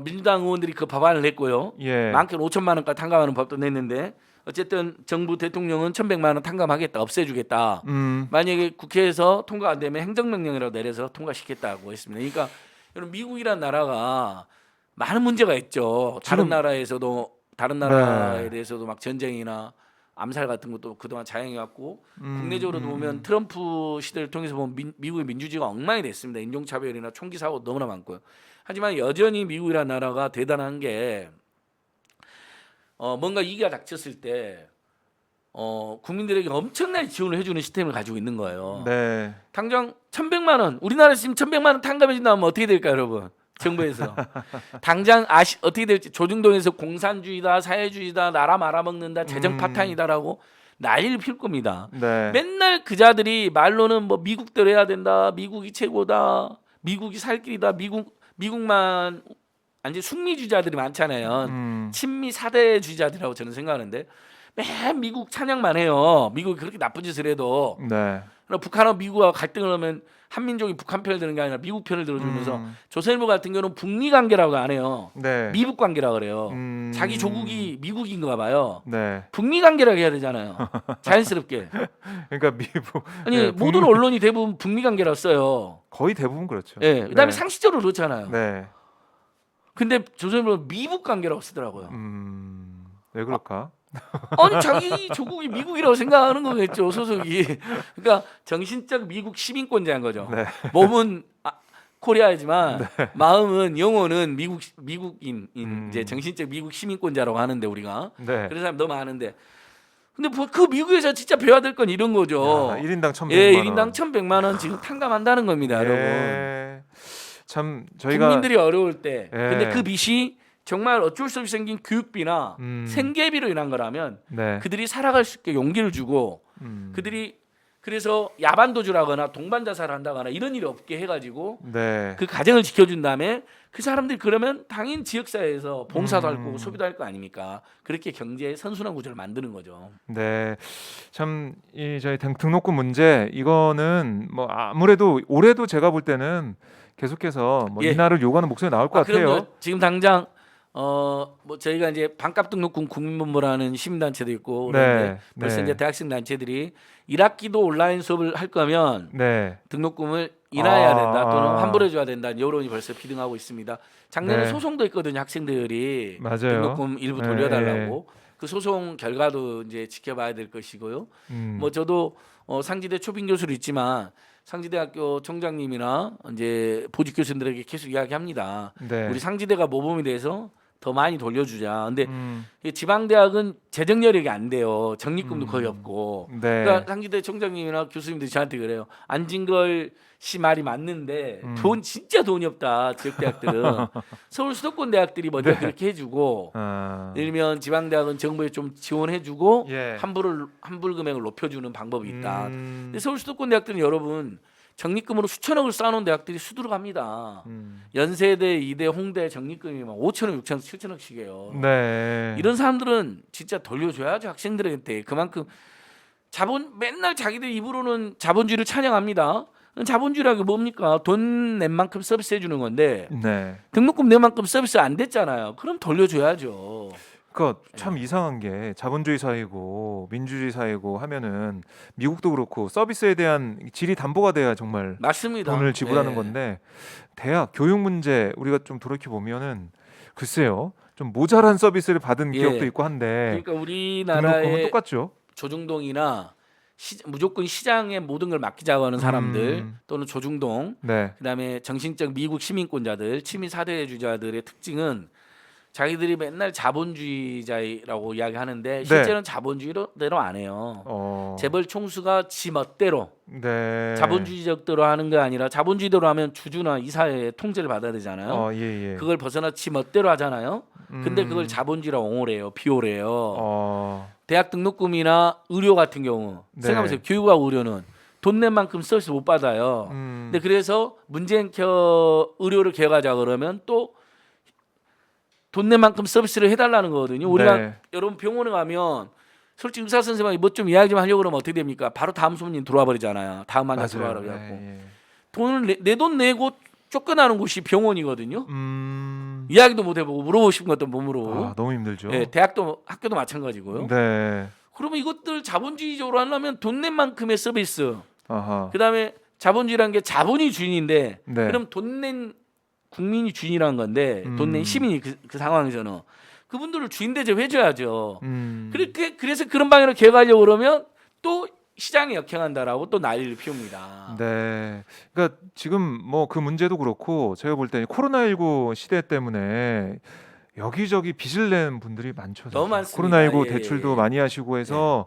민주당 의원들이 그 법안을 냈고요. 예. 많게는 5천만 원까지 탕감하는 법도 냈는데 어쨌든 정부 대통령은 1,100만 원 탕감하겠다, 없애주겠다. 만약에 국회에서 통과 안 되면 행정명령이라도 내려서 통과시켰다고 했습니다. 그러니까 여러분 미국이란 나라가 많은 문제가 있죠. 다른 나라에서도 다른 나라에 대해서도 막 전쟁이나 암살 같은 것도 그동안 자행해왔고 국내적으로도 보면 트럼프 시대를 통해서 보면 미국의 민주주의가 엉망이 됐습니다. 인종차별이나 총기 사고 너무나 많고요. 하지만 여전히 미국이라는 나라가 대단한 게 뭔가 위기가 닥쳤을 때 국민들에게 엄청나게 지원을 해주는 시스템을 가지고 있는 거예요. 네. 당장 1,100만 원 우리나라에서 지금 1,100만 원 탕감해 준다면 어떻게 될까요, 여러분? 정부에서 당장 어떻게 될지 조중동에서 공산주의다, 사회주의다, 나라 말아먹는다, 재정 파탄이다라고 난리를 필 겁니다. 네. 맨날 그자들이 말로는 뭐 미국대로 해야 된다, 미국이 최고다, 미국이 살 길이다, 미국만 완전 숙미주의자들이 많잖아요. 친미 사대주의자들이라고 저는 생각하는데 맨 미국 찬양만 해요. 미국이 그렇게 나쁜 짓을 해도 네. 북한하고 미국하고 갈등을 하면 한민족이 북한 편을 드는 게 아니라 미국 편을 들어주면서 조선일보 같은 경우는 북미 관계라고 안 해요. 네. 미북 관계라 그래요. 자기 조국이 미국인가 봐요. 네. 북미 관계라고 해야 되잖아요. 자연스럽게. 그러니까 미국 아니 네, 모든 언론이 대부분 북미 관계라고 써요. 거의 대부분 그렇죠. 예. 그다음에 네. 상식적으로 그렇잖아요. 네. 근데 조선일보는 미북 관계라고 쓰더라고요. 왜 그럴까? 아니 자기 조국이 미국이라고 생각하는 거겠죠 소속이. 그러니까 정신적 미국 시민권자인 거죠. 네. 몸은 코리아이지만 마음은 영혼은 미국인 이제 정신적 미국 시민권자라고 하는데 우리가 네. 그런 사람 너무 많은데 근데 뭐 그 미국에서 진짜 배워야 될 건 이런 거죠. 야, 1인당 1,100만 예, 원. 1인당 1,100만 원 지금 탕감한다는 겁니다, 여러분. 예. 참 저희가 국민들이 어려울 때. 예. 근데 그 빚이 정말 어쩔 수 없이 생긴 교육비나 생계비로 인한 거라면 네. 그들이 살아갈 수 있게 용기를 주고 그들이 그래서 야반도주를 하거나 동반자살을 한다거나 이런 일이 없게 해가지고 네. 그 가정을 지켜준 다음에 그 사람들이 그러면 당연 지역사회에서 봉사도 할 거고 소비도 할 거 아닙니까? 그렇게 경제의 선순환 구조를 만드는 거죠. 네. 참 이 저희 등록금 문제 이거는 뭐 아무래도 올해도 제가 볼 때는 계속해서 뭐 예. 인하를 요구하는 목소리 나올 것 같아요. 그럼요. 지금 당장 뭐 저희가 이제 반값 등록금 국민본부라는 시민단체도 있고 그런데 네. 벌써 네. 이제 대학생 단체들이 1학기도 온라인 수업을 할 거면 네. 등록금을 인하해야 된다 또는 아. 환불해줘야 된다는 여론이 벌써 비등하고 있습니다. 작년에 네. 소송도 있거든요. 학생들이 맞아요. 등록금 일부 네, 돌려달라고 그 소송 결과도 이제 지켜봐야 될 것이고요. 뭐 저도 상지대 초빙 교수로 있지만 상지대학교 총장님이나 이제 보직 교수들에게 계속 이야기합니다. 네. 우리 상지대가 모범이 돼서 더 많이 돌려주자. 근데 음. 이 지방대학은 재정 여력이 안 돼요. 적립금도 거의 없고. 네. 그러니까 상지대 총장님이나 교수님들이 저한테 그래요. 안진걸 씨 말이 맞는데 돈 진짜 돈이 없다. 지역대학들은 서울 수도권 대학들이 먼저 네. 그렇게 해주고 아. 예를 들면 지방대학은 정부에 좀 지원해주고 예. 환불 금액을 높여주는 방법이 있다. 근데 서울 수도권 대학들은 여러분 적립금으로 수천억을 쌓아놓은 대학들이 수두룩합니다. 연세대, 이대, 홍대 적립금이 막 5천억, 6천억, 7천억씩이에요. 네. 이런 사람들은 진짜 돌려줘야죠 학생들한테. 그만큼 맨날 자기들 입으로는 자본주의를 찬양합니다. 자본주의라는 게 뭡니까? 돈 낸 만큼 서비스 해주는 건데 네. 등록금 낸 만큼 서비스 안 됐잖아요. 그럼 돌려줘야죠. 그러니까 참 이상한 게 자본주의 사회고 민주주의 사회고 하면은 미국도 그렇고 서비스에 대한 질이 담보가 돼야 정말 맞습니다. 돈을 지불하는 예. 건데 대학 교육 문제 우리가 좀 돌이켜 보면은 글쎄요 좀 모자란 서비스를 받은 예. 기억도 있고 한데 그러니까 등록금은 우리나라의 똑같죠. 조중동이나 무조건 시장에 모든 걸 맡기자고 하는 사람들 또는 조중동 네. 그다음에 정신적 미국 시민권자들 치민 사대주자들의 특징은 자기들이 맨날 자본주의자라고 이야기하는데 실제로는 자본주의대로 안 해요. 재벌 총수가 지 멋대로 네. 자본주의적대로 하는 게 아니라 자본주의대로 하면 주주나 이사회의 통제를 받아야 되잖아요. 예, 예. 그걸 벗어나 지 멋대로 하잖아요. 근데 그걸 자본주의라고 옹호래요. 비호래요. 대학 등록금이나 의료 같은 경우 네. 생각해보세요. 교육하고 의료는 돈 낸 만큼 서비스 못 받아요. 근데 그래서 문재인 의료를 개혁하자 그러면 또 돈 낸 만큼 서비스를 해달라는 거거든요. 우리가 네. 여러분 병원에 가면 솔직히 의사 선생님이 뭐 좀 이야기 좀 하려고 그러면 어떻게 됩니까? 바로 다음 손님 들어와 버리잖아요. 다음 환자 들어와 맞아요. 버려갖고 예, 예. 돈을 내 돈 내고 쫓겨나는 곳이 병원이거든요. 이야기도 못 해보고 물어보고 싶은 것도 못 물어보고. 너무 힘들죠. 예, 대학도 학교도 마찬가지고요. 네. 그러면 이것들 자본주의적으로 하려면 돈 낸 만큼의 서비스. 아하. 그다음에 자본주의라는 게 자본이 주인인데 네. 그럼 돈 낸 국민이 주인이라는 건데 돈 낸 시민이 그 상황에서는 그분들을 주인 대접해줘야죠. 그래서 그런 방향으로 개혁하려고 그러면 또 시장에 역행한다라고 또 난리를 피웁니다. 네. 그러니까 지금 뭐 그 문제도 그렇고 제가 볼 때 코로나19 시대 때문에 여기저기 빚을 낸 분들이 많죠. 너무 사실. 많습니다. 코로나19 예, 대출도 예. 많이 하시고 해서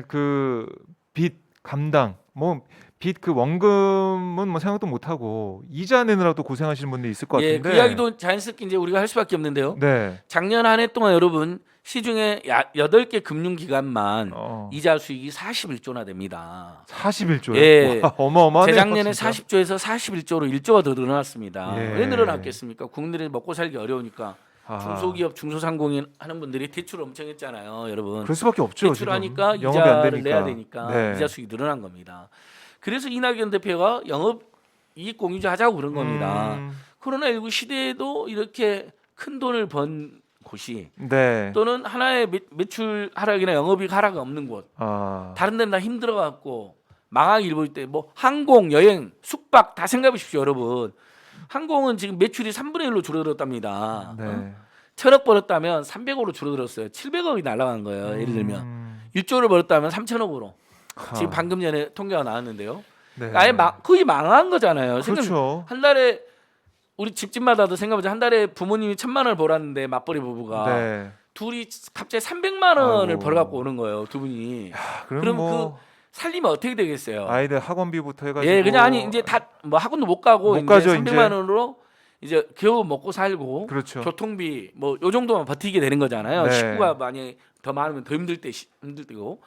그 빚 감당 뭐 빚 그 원금은 뭐 생각도 못 하고 이자 내느라도 고생하시는 분들이 있을 것 예, 같은데. 그 이야기도 자연스럽게 이제 우리가 할 수밖에 없는데요. 네. 작년 한 해 동안 여러분 시중에 8개 금융기관만 이자 수익이 41조나 됩니다. 41조요. 예. 와, 어마어마하네요. 재작년에 진짜. 40조에서 41조로 1조가 더 늘어났습니다. 예. 왜 늘어났겠습니까? 국민들이 먹고 살기 어려우니까 아하. 중소기업, 중소상공인 하는 분들이 대출 엄청 했잖아요, 여러분. 그럴 수밖에 없죠. 대출하니까 지금. 영업이 안 이자를 되니까. 내야 되니까 네. 이자 수익이 늘어난 겁니다. 그래서 이낙연 대표가 영업 이익 공유제 하자고 그런 겁니다. 코로나19 시대에도 이렇게 큰 돈을 번 곳이 네. 또는 하나의 매출 하락이나 영업이익 하락이 없는 곳 다른 데는 다 힘들어 갖고 망하기 일보일 때 뭐 항공, 여행, 숙박 다 생각해 보십시오, 여러분. 항공은 지금 매출이 3분의 1로 줄어들었답니다. 네. 1,000억 벌었다면 300억으로 줄어들었어요. 700억이 날아간 거예요. 예를 들면 1조를 벌었다면 3,000억으로. 지금 방금 전에 통계가 나왔는데요. 네. 아예 거의 망한 거잖아요. 그렇죠. 한 달에 우리 집집마다도 생각해보자. 한 달에 부모님이 1,000만 원을 벌었는데 맞벌이 부부가 네. 둘이 갑자기 300만 원을 아이고. 벌어갖고 오는 거예요. 두 분이. 그럼 그럼 뭐 살림이 어떻게 되겠어요? 아이들 학원비부터 해가지고 예, 그냥 아니 이제 다 뭐 학원도 못 가고 못 이제 가죠, 300만 이제. 원으로 이제 겨우 먹고 살고 그렇죠. 교통비 뭐 요 정도만 버티게 되는 거잖아요. 네. 식구가 만약에 더 많으면 더 힘들 때고.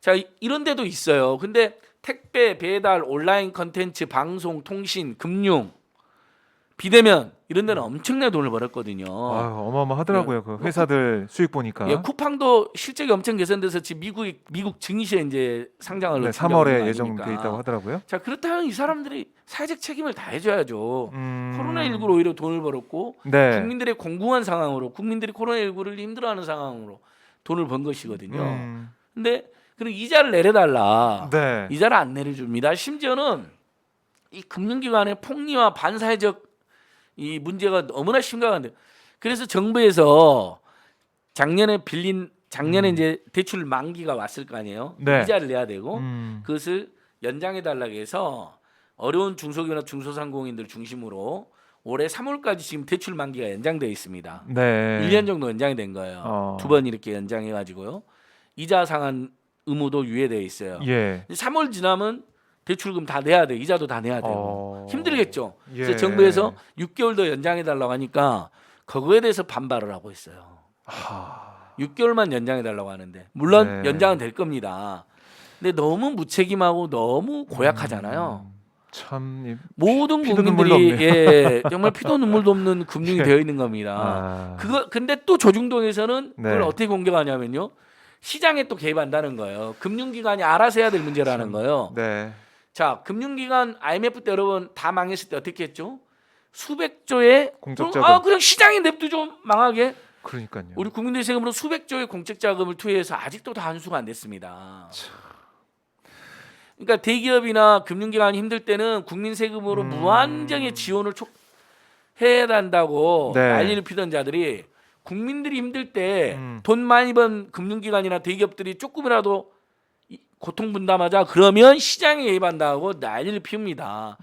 자, 이런 데도 있어요. 근데 택배, 배달, 온라인 컨텐츠, 방송, 통신, 금융, 비대면 이런 데는 엄청나게 돈을 벌었거든요. 아유, 어마어마하더라고요. 그 회사들 수익 보니까. 예, 쿠팡도 실적이 엄청 개선돼서 지금 미국 증시에 이제 상장을 네, 준비하고 있는 3월에 거 예정돼 아닙니까? 있다고 하더라고요. 자, 그렇다면 이 사람들이 사회적 책임을 다 해줘야죠. 코로나19로 오히려 돈을 벌었고 네. 국민들의 공공한 상황으로 국민들이 코로나19를 힘들어하는 상황으로 돈을 번 것이거든요. 근데 그리고 이자를 내려달라. 네. 이자를 안 내려줍니다. 심지어는 이 금융기관의 폭리와 반사회적 이 문제가 너무나 심각한데 그래서 정부에서 작년에 이제 대출 만기가 왔을 거 아니에요. 네. 이자를 내야 되고 그것을 그것을 연장해 달라고 해서 어려운 중소기업이나 중소상공인들 중심으로 올해 3월까지 지금 대출 만기가 연장되어 있습니다. 네. 1년 정도 연장이 된 거예요. 2번 이렇게 연장해 가지고요. 이자 상환 의무도 유예되어 있어요. 예. 3월 지나면 대출금 다 내야 돼. 이자도 다 내야 되고. 힘들겠죠. 예. 그래서 정부에서 6개월 더 연장해 달라고 하니까 그거에 대해서 반발을 하고 있어요. 6개월만 연장해 달라고 하는데 물론 네. 연장은 될 겁니다. 근데 너무 무책임하고 너무 고약하잖아요. 참 모든 피도 눈물도 국민들이 예, 정말 피도 눈물도 없는 금융이 되어 있는 겁니다. 근데 또 조중동에서는 네. 그걸 어떻게 공격하냐면요. 시장에 또 개입한다는 거예요. 금융기관이 알아서 해야 될 문제라는 거예요. 네. 자, 금융기관 IMF 때 여러분 다 망했을 때 어떻게 했죠? 수백 조의 공적 자금. 그냥 시장에 냅두죠 망하게. 그러니까요. 우리 국민들 세금으로 수백 조의 공적 자금을 투여해서 아직도 다 환수가 안 됐습니다. 그러니까 대기업이나 금융기관이 힘들 때는 국민 세금으로 무한정의 지원을 해야 한다고 네. 난리를 피던 자들이 국민들이 힘들 때 돈 음. 많이 번 금융기관이나 대기업들이 조금이라도 고통 분담하자 그러면 시장에 개입한다고 난리를 피웁니다.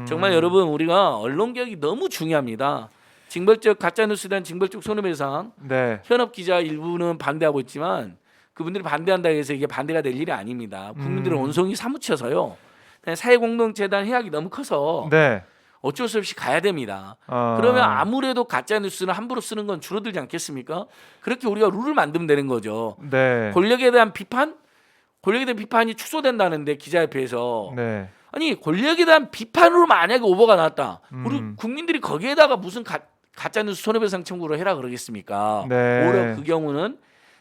정말 여러분 우리가 언론 개혁이 너무 중요합니다. 징벌적 가짜뉴스에 대한 징벌적 손해배상 네. 현업 기자 일부는 반대하고 있지만 그분들이 반대한다고 해서 이게 반대가 될 일이 아닙니다. 국민들은 온성이 사무쳐서요. 사회공동체단 해악이 너무 커서 네. 어쩔 수 없이 가야 됩니다. 그러면 아무래도 가짜 뉴스는 함부로 쓰는 건 줄어들지 않겠습니까? 그렇게 우리가 룰을 만들면 되는 거죠. 네. 권력에 대한 비판이 축소된다는데 기자협회에서 네. 아니 권력에 대한 비판으로 만약에 오보가 나왔다. 우리 음. 국민들이 거기에다가 무슨 가짜 뉴스 손해배상 청구를 해라 그러겠습니까? 네. 오히려 그 경우는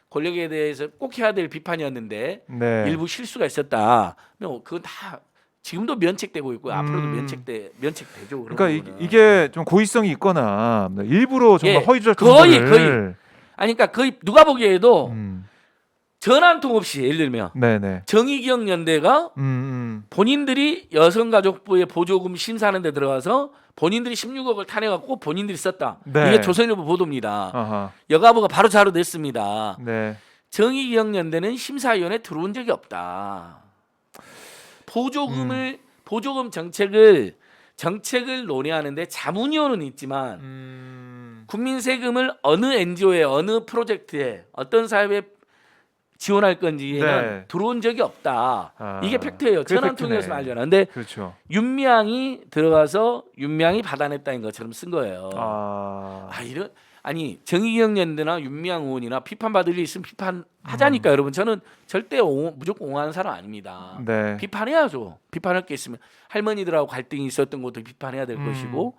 권력에 대해서 꼭 해야 될 비판이었는데 네. 일부 실수가 있었다. 그건 다 지금도 면책되고 있고 앞으로도 면책되죠. 그러니까 이게 좀 고의성이 있거나 일부러 정말 예, 허위절적 거의. 거를 아니 그러니까 거의 누가 보기에도 음. 전화 한 통 없이 예를 들면 네네. 정의기억연대가 본인들이 여성가족부의 보조금 심사하는 데 들어가서 본인들이 16억을 타내갖고 본인들이 썼다. 네. 이게 조선일보 보도입니다. 아하. 여가부가 바로 자료 냈습니다. 네. 정의기억연대는 심사위원회에 들어온 적이 없다. 보조금 정책을 논의하는데 자문위원은 있지만 국민 세금을 어느 NGO에 어느 프로젝트에 어떤 사업에 지원할 건지에는 네. 들어온 적이 없다. 이게 팩트예요. 그게 전환 팩트네. 통해서 알잖아. 근데 그렇죠. 윤미향이 들어가서 윤미향이 받아냈다는 것처럼 쓴 거예요. 아니 정의기억연대나 윤미향 의원이나 비판받을 일 있으면 비판하자니까 여러분. 저는 절대 무조건 옹호하는 사람 아닙니다. 네. 비판해야죠. 비판할 게 있으면 할머니들하고 갈등이 있었던 것도 비판해야 될 것이고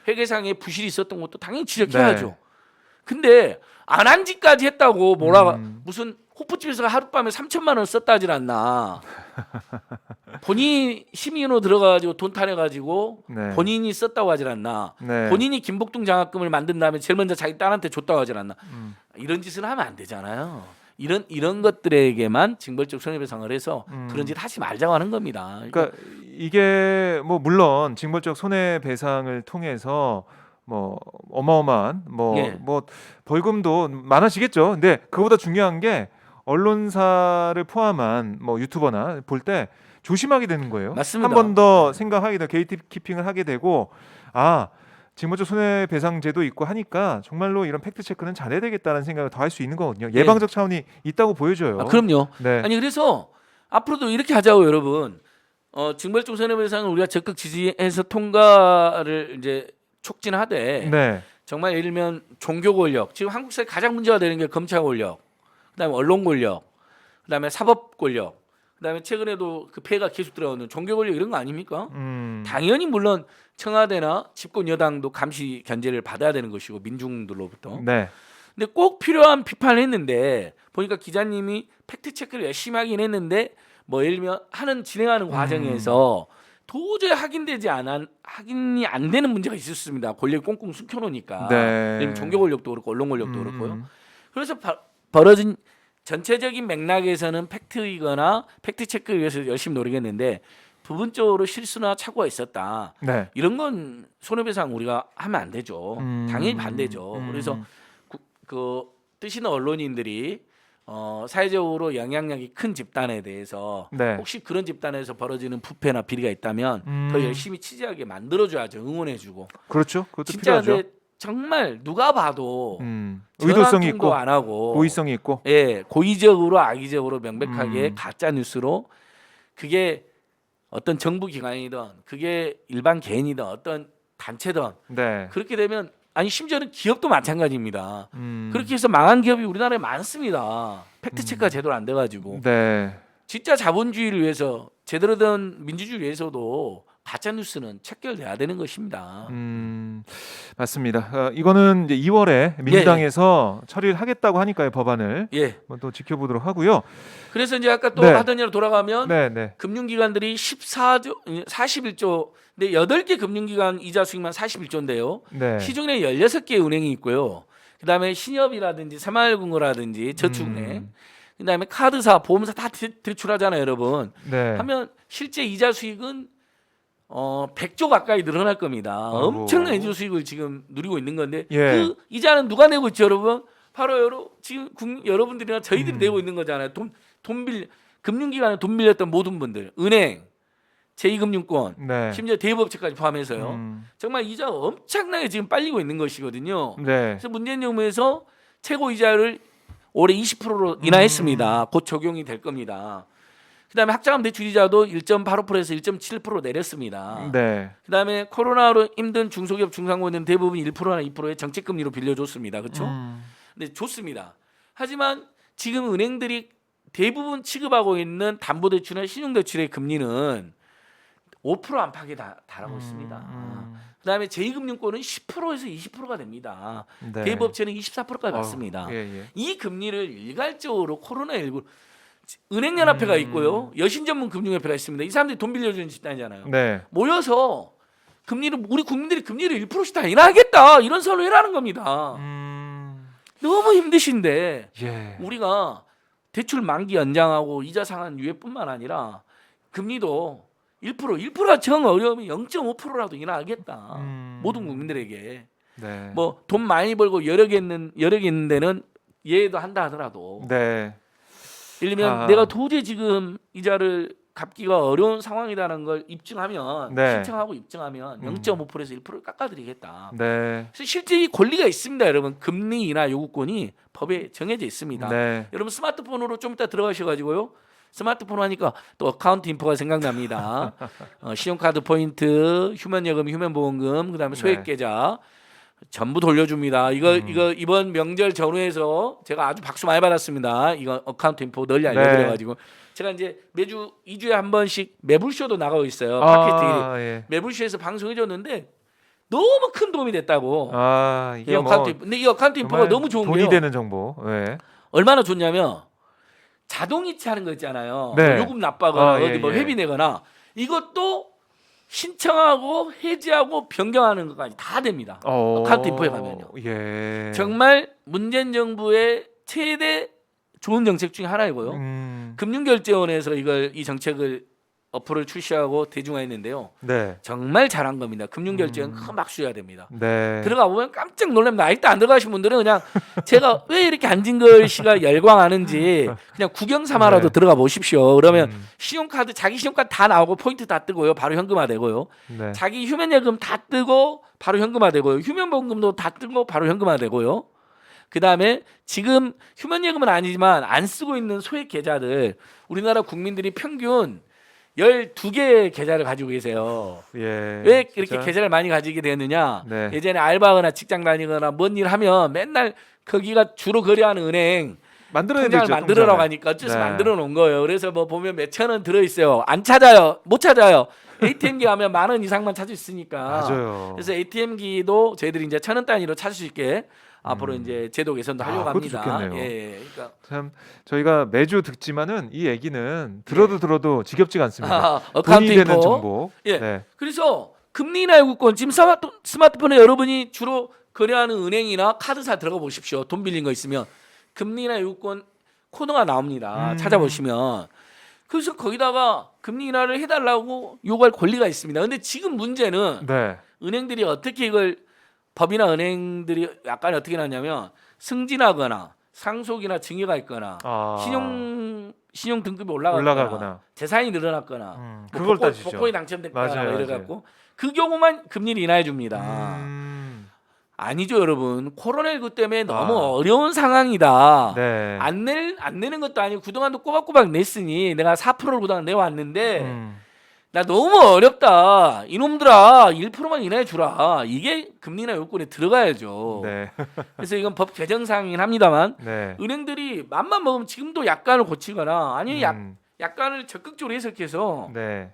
회계상에 부실이 있었던 것도 당연히 지적해야죠. 네. 근데 안 한 짓까지 했다고 무슨 호프집에서 하룻밤에 3천만 원 썼다 하질 않나. 본인이 심의인으로 들어가가지고 돈 타내가지고 네. 본인이 썼다고 하질 않나. 네. 본인이 김복동 장학금을 만든 다음에 제일 먼저 자기 딸한테 줬다고 하질 않나. 이런 짓을 하면 안 되잖아요. 이런 것들에게만 징벌적 손해배상을 해서 그런 짓 하지 말자고 하는 겁니다. 그러니까 이게 뭐 물론 징벌적 손해배상을 통해서 뭐 어마어마한 뭐 예. 벌금도 많아지겠죠. 근데 그보다 중요한 게 언론사를 포함한 뭐 유튜버나 볼 때 조심하게 되는 거예요. 맞습니다. 한 번 더 생각하게 되고 게이트키핑을 하게 되고 징벌적 손해배상제도 있고 하니까 정말로 이런 팩트 체크는 잘해야 되겠다는 생각을 더 할 수 있는 거거든요. 예방적 차원이 있다고 보여줘요. 그럼요. 네. 아니 그래서 앞으로도 이렇게 하자고 여러분. 징벌적 손해배상을 우리가 적극 지지해서 통과를 이제 촉진하되 네. 정말 예를 들면 종교 권력 지금 한국 사회 가장 문제가 되는 게 검찰 권력, 그다음에 언론 권력, 그다음에 사법 권력, 그다음에 최근에도 그 폐해가 계속 들어오는 종교 권력 이런 거 아닙니까? 당연히 물론 청와대나 집권 여당도 감시 견제를 받아야 되는 것이고 민중들로부터. 네. 근데 꼭 필요한 비판을 했는데 보니까 기자님이 팩트 체크를 열심히 하긴 했는데 뭐 예를 들면 진행하는 과정에서 도저히 확인이 안 되는 문제가 있었습니다. 권력이 꽁꽁 숨겨놓으니까. 네. 예를 들면 종교 권력도 그렇고 언론 권력도 그렇고요. 그래서 벌어진 전체적인 맥락에서는 팩트이거나 팩트 체크를 위해서 열심히 노력했는데 부분적으로 실수나 착오가 있었다. 네. 이런 건 손해배상 우리가 하면 안 되죠. 당연히 반대죠. 그래서 그 뜨시는 언론인들이 사회적으로 영향력이 큰 집단에 대해서 네. 혹시 그런 집단에서 벌어지는 부패나 비리가 있다면 더 열심히 취재하게 만들어줘야죠. 응원해주고. 그렇죠. 그것도 진짜 필요하죠. 근데 정말 누가 봐도 의도성이 전환통도 있고 안 하고 고의성이 있고. 예, 고의적으로 악의적으로 명백하게 가짜 뉴스로 그게 어떤 정부 기관이든 그게 일반 개인이든 어떤 단체든 네. 그렇게 되면 아니 심지어는 기업도 마찬가지입니다. 음. 그렇게 해서 망한 기업이 우리나라에 많습니다. 팩트 체크가 제대로 안 돼가지고 네. 진짜 자본주의를 위해서 제대로 된 민주주의를 위해서도 가짜 뉴스는 체결돼야 되는 것입니다. 맞습니다. 이거는 이제 2월에 민주당에서 처리를 하겠다고 하니까요, 법안을. 예. 한번 또 지켜보도록 하고요. 그래서 이제 아까 또 네. 하던 예로 돌아가면 네, 네. 금융기관들이 41조 근데 8개 금융기관 이자 수익만 41조인데요. 네. 시중에 16개 은행이 있고요. 그다음에 신협이라든지 새마을금고라든지 저축은행, 그다음에 카드사, 보험사 다 대출하잖아요, 여러분. 네. 하면 실제 이자 수익은 100조 가까이 늘어날 겁니다. 아이고. 엄청난 이자 수익을 지금 누리고 있는 건데 예. 그 이자는 누가 내고 있죠, 여러분? 바로 지금 여러분들이나 저희들이 내고 있는 거잖아요. 금융기관에 돈 빌렸던 모든 분들, 은행, 제2금융권, 네. 심지어 대부업체까지 포함해서요. 정말 이자가 엄청나게 지금 빨리고 있는 것이거든요. 네. 그래서 문재인 정부에서 최고 이자를 올해 20%로 인하했습니다. 곧 적용이 될 겁니다. 그다음에 학자금 대출 이자도 1.85%에서 1.7% 내렸습니다. 네. 그다음에 코로나로 힘든 중소기업 중상공인은 대부분 1%나 2%의 정책금리로 빌려줬습니다. 그렇죠? 근데 좋습니다. 하지만 지금 은행들이 대부분 취급하고 있는 담보대출이나 신용대출의 금리는 5% 안팎에 달하고 있습니다. 그다음에 제2금융권은 10%에서 20%가 됩니다. 네. 대부업체는 24%까지 받습니다. 예. 이 금리를 일괄적으로 코로나19 은행연합회가 있고요. 여신전문금융협회가 있습니다. 이 사람들이 돈 빌려주는 집단이잖아요. 네. 모여서 금리를 우리 국민들이 금리를 1%씩 다 인하하겠다 이런 선언을 해라는 겁니다. 너무 힘드신데 예. 우리가 대출 만기 연장하고 이자 상한 유예뿐만 아니라 금리도 1%가 정 어려우면 0.5%라도 인하하겠다. 모든 국민들에게 네. 뭐 돈 많이 벌고 여력이 있는 데는 예외도 한다 하더라도 네. 예를 들면 내가 도저히 지금 이자를 갚기가 어려운 상황이라는 걸 입증하면 네. 신청하고 입증하면 0.5%에서 1%를 깎아드리겠다. 네. 그래서 실제 이 권리가 있습니다, 여러분. 금리 인하 요구권이 법에 정해져 있습니다. 네. 여러분 스마트폰으로 좀 이따 들어가셔가지고요. 스마트폰 하니까 또 어카운트 인포가 생각납니다. 신용카드 포인트, 휴면여금, 휴면보험금, 그다음에 소액계좌 전부 돌려줍니다. 이거 이번 명절 전후에서 제가 아주 박수 많이 받았습니다. 이거 어카운트 인포 널리 알려드려가지고 제가 이제 매주 2주에 한 번씩 매불쇼도 나가고 있어요. 팟캐스트 예. 매불쇼에서 방송해줬는데 너무 큰 도움이 됐다고. 이게 이 어카운트 인포. 근데 이 어카운트 인포가 너무 좋은 돈이 게요. 되는 정보. 네. 얼마나 좋냐면 자동 이체하는 거 있잖아요. 네. 요금 납부하거나 어디 뭐 예. 회비 내거나 이것도 신청하고 해지하고 변경하는 것까지 다 됩니다. 어카운트 인포에 가면요. 예. 정말 문재인 정부의 최대 좋은 정책 중에 하나이고요. 금융결제원에서 이 정책을 어플을 출시하고 대중화했는데요. 네. 정말 잘한 겁니다. 금융결제는 큰 박수 줘야 됩니다. 네. 들어가 보면 깜짝 놀랍니다. 아직도 안 들어가신 분들은 그냥 제가 왜 이렇게 안진걸 씨가 열광하는지 그냥 구경 삼아라도 네. 들어가 보십시오. 그러면 음. 신용카드 자기 신용카드 다 나오고 포인트 다 뜨고요. 바로 현금화되고요. 네. 자기 휴면예금 다 뜨고 바로 현금화되고요. 휴면보험금도 다 뜨고 바로 현금화되고요. 그다음에 지금 휴면예금은 아니지만 안 쓰고 있는 소액 계좌들 우리나라 국민들이 평균 12개 계좌를 가지고 계세요. 예. 왜 이렇게 진짜. 계좌를 많이 가지게 되느냐? 네. 예전에 알바하거나 직장 다니거나 뭔 일 하면 맨날 거기가 주로 거래하는 은행 만들어야 통장을 되죠. 만들어라고 통장을. 하니까 어째서 네. 만들어 놓은 거예요. 그래서 뭐 보면 몇천 원 들어 있어요. 안 찾아요. 못 찾아요. ATM기 가면 10,000원 이상만 찾을 수 있으니까. 맞아요. 그래서 ATM기도 저희들이 이제 1,000원 단위로 찾을 수 있게 앞으로 이제 제도 개선도 아, 하려고 그것도 합니다. 좋겠네요. 예, 그러니까 참 저희가 매주 듣지만은 이 얘기는 들어도 지겹지가 않습니다. 어카운트 돈이 되는 인포. 정보. 예. 네. 그래서 금리 인하 요구권 지금 스마트폰에 여러분이 주로 거래하는 은행이나 카드사 들어가 보십시오. 돈 빌린 거 있으면 금리 인하 요구권 코너가 나옵니다. 찾아보시면. 그래서 거기다가 금리 인하를 해달라고 요구할 권리가 있습니다. 근데 지금 문제는 네. 은행들이 어떻게 이걸 법이나 은행들이 약간 어떻게 나냐면 승진하거나 상속이나 증여가 있거나 아. 신용 등급이 올라가거나 재산이 늘어났거나 뭐 그걸 따지죠. 복권이 당첨됐거나 맞아요, 뭐 이래갖고 그 경우만 금리를 인하해 줍니다. 아니죠, 여러분. 코로나19 때문에 너무 어려운 상황이다. 네. 안 내는 것도 아니고 그동안도 꼬박꼬박 냈으니 내가 4%를 그동안 내왔는데 나 너무 어렵다. 이놈들아 1%만 인하해 주라. 이게 금리나 요건에 들어가야죠. 네. 그래서 이건 법 개정사항이긴 합니다만 네. 은행들이 맘만 먹으면 지금도 약관을 고치거나 아니면 음. 약관을 적극적으로 해석해서 네.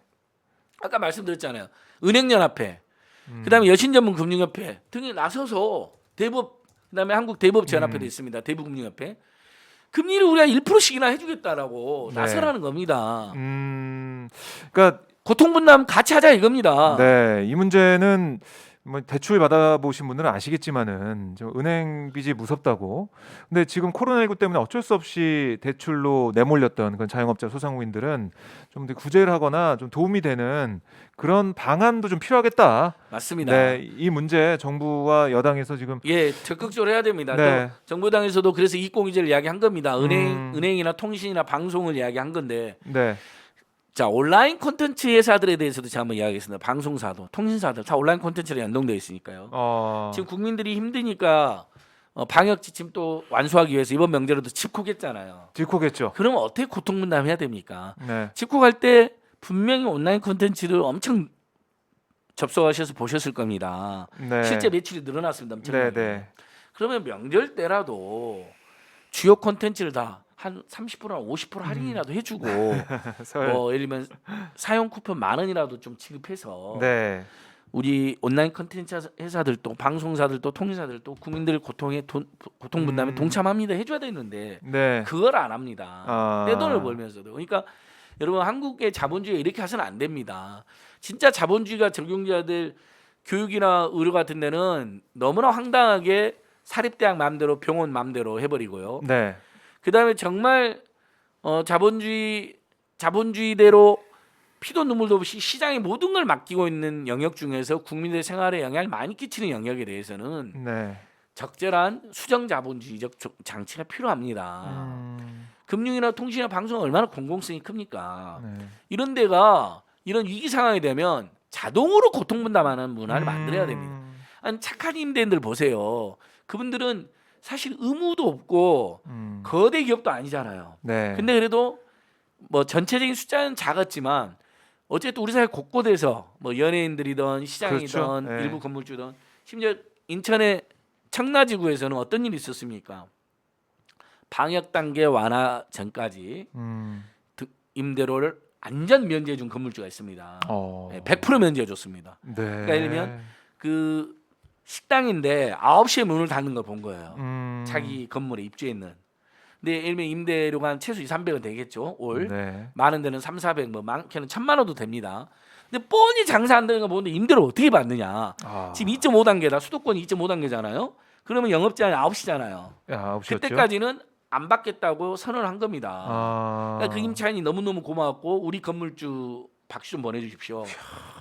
아까 말씀드렸잖아요. 은행연합회, 그다음에 여신전문금융협회 등이 나서서 대법, 그다음에 한국대법제연합회도 있습니다. 대부금융협회. 금리를 우리가 1%씩이나 해주겠다라고 네. 나서라는 겁니다. 그러니까 고통분담 같이 하자 이겁니다. 네, 이 문제는 뭐 대출 받아보신 분들은 아시겠지만은 좀 은행 빚이 무섭다고. 근데 지금 코로나19 때문에 어쩔 수 없이 대출로 내몰렸던 그런 자영업자 소상공인들은 좀 더 구제를 하거나 좀 도움이 되는 그런 방안도 좀 필요하겠다. 맞습니다. 네, 이 문제 정부와 여당에서 지금 예, 적극적으로 해야 됩니다. 네. 또 정부당에서도 그래서 이익공유제를 이야기한 겁니다. 은행이나 통신이나 방송을 이야기한 건데, 네, 자 온라인 콘텐츠 회사들에 대해서도 제가 한번 이야기했습니다. 방송사도, 통신사들 다 온라인 콘텐츠로 연동되어 있으니까요. 지금 국민들이 힘드니까 방역 지침 또 완수하기 위해서 이번 명절에도 집콕했잖아요. 질코겠죠. 그러면 어떻게 고통분담해야 됩니까? 네, 집콕할 때 분명히 온라인 콘텐츠를 엄청 접속하셔서 보셨을 겁니다. 네, 실제 매출이 늘어났습니다. 엄청나게. 네, 네, 그러면 명절 때라도 주요 콘텐츠를 다 한 30%나 50% 할인이라도 해주고 뭐 예를 들면 사용 쿠폰 10,000원이라도 좀 지급해서 네, 우리 온라인 콘텐츠 회사들도 방송사들도 통신사들도 국민들 고통 분담에 동참합니다 해줘야 되는데 네. 그걸 안 합니다. 아. 떼돈을 벌면서도. 그러니까 여러분 한국의 자본주의가 이렇게 해서는 안 됩니다. 진짜 자본주의가 적용자들 교육이나 의료 같은 데는 너무나 황당하게 사립대학 마음대로 병원 마음대로 해버리고요. 네. 그다음에 정말 자본주의대로 피도 눈물도 없이 시장의 모든 걸 맡기고 있는 영역 중에서 국민들 생활에 영향을 많이 끼치는 영역에 대해서는 네. 적절한 수정 자본주의적 장치가 필요합니다. 금융이나 통신이나 방송은 얼마나 공공성이 큽니까? 네. 이런 데가 이런 위기 상황이 되면 자동으로 고통분담하는 문화를 만들어야 됩니다. 아니 착한 임대인들 보세요. 그분들은 사실 의무도 없고 거대 기업도 아니잖아요. 네. 근데 그래도 뭐 전체적인 숫자는 작았지만 어쨌든 우리 사회 곳곳에서 뭐 연예인들이든 시장이든 그렇죠. 네. 일부 건물주든 심지어 인천의 청라지구에서는 어떤 일이 있었습니까? 방역 단계 완화 전까지 임대료를 완전 면제해 준 건물주가 있습니다. 100% 면제해 줬습니다. 네. 그러니까 예를 들면 그 식당인데 9시에 문을 닫는 걸 본 거예요. 자기 건물에 입주해 있는. 근데 예를 들면 임대료가 한 최소 200~300원 되겠죠. 올. 네. 많은 데는 300~400, 뭐 많게는 1,000만 원도 됩니다. 근데 뻔히 장사 안 되는 거 보는데 임대료 어떻게 받느냐. 지금 2.5단계다. 수도권이 2.5단계잖아요. 그러면 영업 제한이 9시잖아요. 야, 9시였죠. 그때까지는 안 받겠다고 선언을 한 겁니다. 그러니까 그 임차인이 너무너무 고마웠고 우리 건물주 박수 좀 보내주십시오.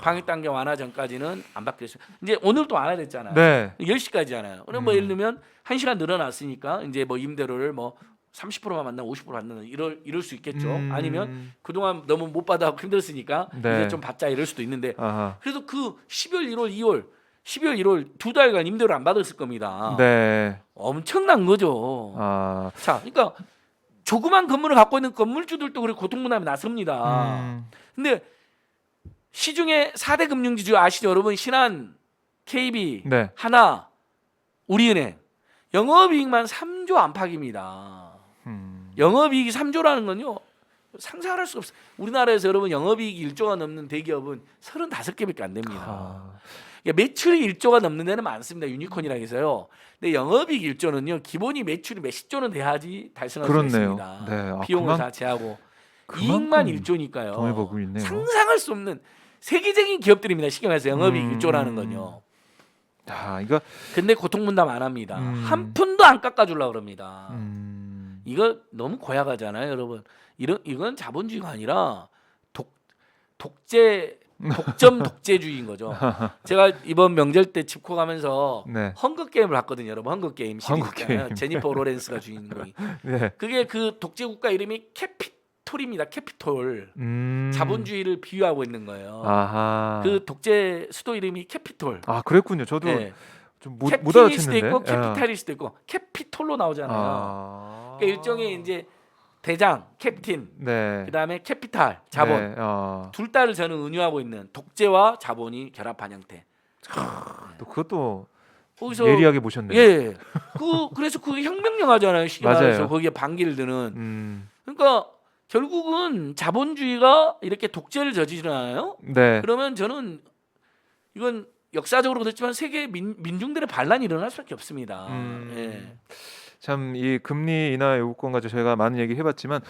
방역 단계 완화 전까지는 안 받겠어요. 이제 오늘도 완화됐잖아요. 네. 10시까지잖아요. 그럼 뭐 예를 들면 1시간 늘어났으니까 이제 뭐 임대료를 뭐 30%만 받나 50% 받는 이럴 수 있겠죠. 아니면 그동안 너무 못 받아 힘들었으니까 네. 이제 좀 받자 이럴 수도 있는데 아하. 그래도 그 10월, 1월, 2월, 12월, 1월 2달간 임대료를 안 받았을 겁니다. 네. 엄청난 거죠. 아. 자, 그러니까 조그만 건물을 갖고 있는 건물주들도 그렇게 고통분담에 나섭니다. 근데 시중에 4대 금융지주 아시죠, 여러분? 신한, KB, 네. 하나, 우리은행. 영업이익만 3조 안팎입니다. 영업이익이 3조라는 건요. 상상할 수가 없어요. 우리나라에서 여러분 영업이익이 1조가 넘는 대기업은 35개밖에 안 됩니다. 아. 그러니까 매출이 1조가 넘는 데는 많습니다. 유니콘이라 해서요. 근데 영업이익 1조는요. 기본이 매출이 몇십 조는 돼야지 달성할 수 그렇네요. 있습니다. 네. 아, 비용을 다 제하고 이익만 1조니까요. 돈을 벌고 있네요. 상상할 수 없는 세계적인 기업들입니다. 쉽게 말해서 영업이익 1조라는 건요. 아, 이거 근데 고통분담 안 합니다. 한 푼도 안 깎아주려고 그럽니다. 이거 너무 고약하잖아요, 여러분. 이건 자본주의가 아니라 독점 독재주의인 거죠. 제가 이번 명절 때 집코 가면서 네. 헝거 게임을 봤거든요, 여러분. 헝거 게임 시리즈 헝거 있잖아요. 게임. 제니퍼 로렌스가 주인공이. 네. 그게 그 독재 국가 이름이 캐피톨입니다. 캐피톨. 자본주의를 비유하고 있는 거예요. 아하. 그 독재 수도 이름이 캐피톨. 아, 그랬군요. 저도 네. 좀 못 캡틴일 수도 알아챘는데. 있고 캐피탈일 수도 있고 캐피톨로 나오잖아요. 아. 그러니까 일종의 이제 대장, 캡틴, 네. 그다음에 캐피탈, 자본. 네. 둘 다를 저는 은유하고 있는 독재와 자본이 결합한 형태. 또 그것도 거기서 예리하게 보셨네요. 예. 그래서 그 혁명 영화잖아요. 쉽게 맞아요. 말해서 거기에 반기를 드는. 그러니까 결국은 자본주의가 이렇게 독재를 저지르나요? 네. 그러면 저는 이건 역사적으로 그렇지만 세계 민중들의 반란이 일어날 수밖에 없습니다. 예. 참 이 금리 인하 요구권 가지고 저희가 많은 얘기 해봤지만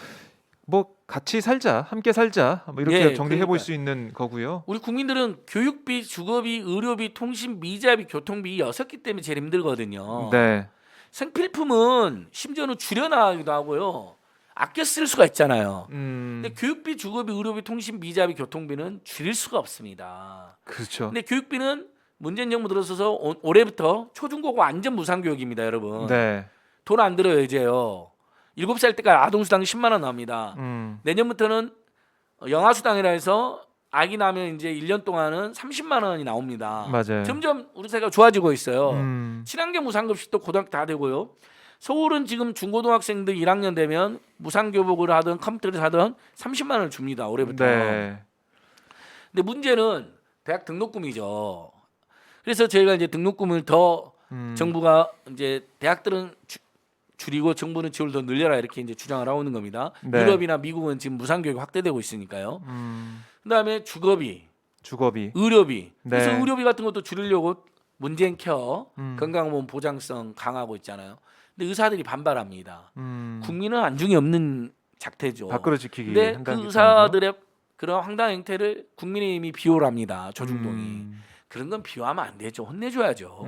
뭐 같이 살자, 함께 살자, 뭐 이렇게 예, 정리해 볼 그러니까요. 수 있는 거고요. 우리 국민들은 교육비, 주거비, 의료비, 통신비, 이자비, 교통비 6개 때문에 제일 힘들거든요. 네. 생필품은 심지어는 줄여나가기도 하고요. 아껴 쓸 수가 있잖아요. 근데 교육비, 주거비, 의료비, 통신비, 이자비, 교통비는 줄일 수가 없습니다. 그렇죠. 근데 교육비는 문재인 정부 들어서서 올해부터 초중고고 완전 무상교육입니다, 여러분. 네. 돈 안 들어요, 이제요. 7살 때까지 아동수당 10만 원 나옵니다. 내년부터는 영아수당이라 해서 아기 낳으면 이제 1년 동안은 30만 원이 나옵니다. 맞아요. 점점 우리 사회가 좋아지고 있어요. 음. 친환경 무상급식도 고등학교 다 되고요. 서울은 지금 중고등학생들 1학년 되면 무상교복을 하든 컴퓨터를 하든 30만 원을 줍니다. 올해부터. 네. 근데 문제는 대학 등록금이죠. 그래서 저희가 이제 등록금을 더 정부가 이제 대학들은 줄이고 정부는 지원을 더 늘려라 이렇게 이제 주장을 하고 있는 겁니다. 네. 유럽이나 미국은 지금 무상교육 확대되고 있으니까요. 그다음에 주거비, 주거비. 의료비. 네. 그래서 의료비 같은 것도 줄이려고 문재인 케어 건강보험 보장성 강화하고 있잖아요. 근데 의사들이 반발합니다. 국민은 안중에 없는 작태죠. 밥그릇 지키기. 근데 한 그 단계 의사들의 그런 황당한 행태를 국민의힘이 비호를 합니다. 조중동이. 그런 건 비호하면 안 되죠. 혼내줘야죠.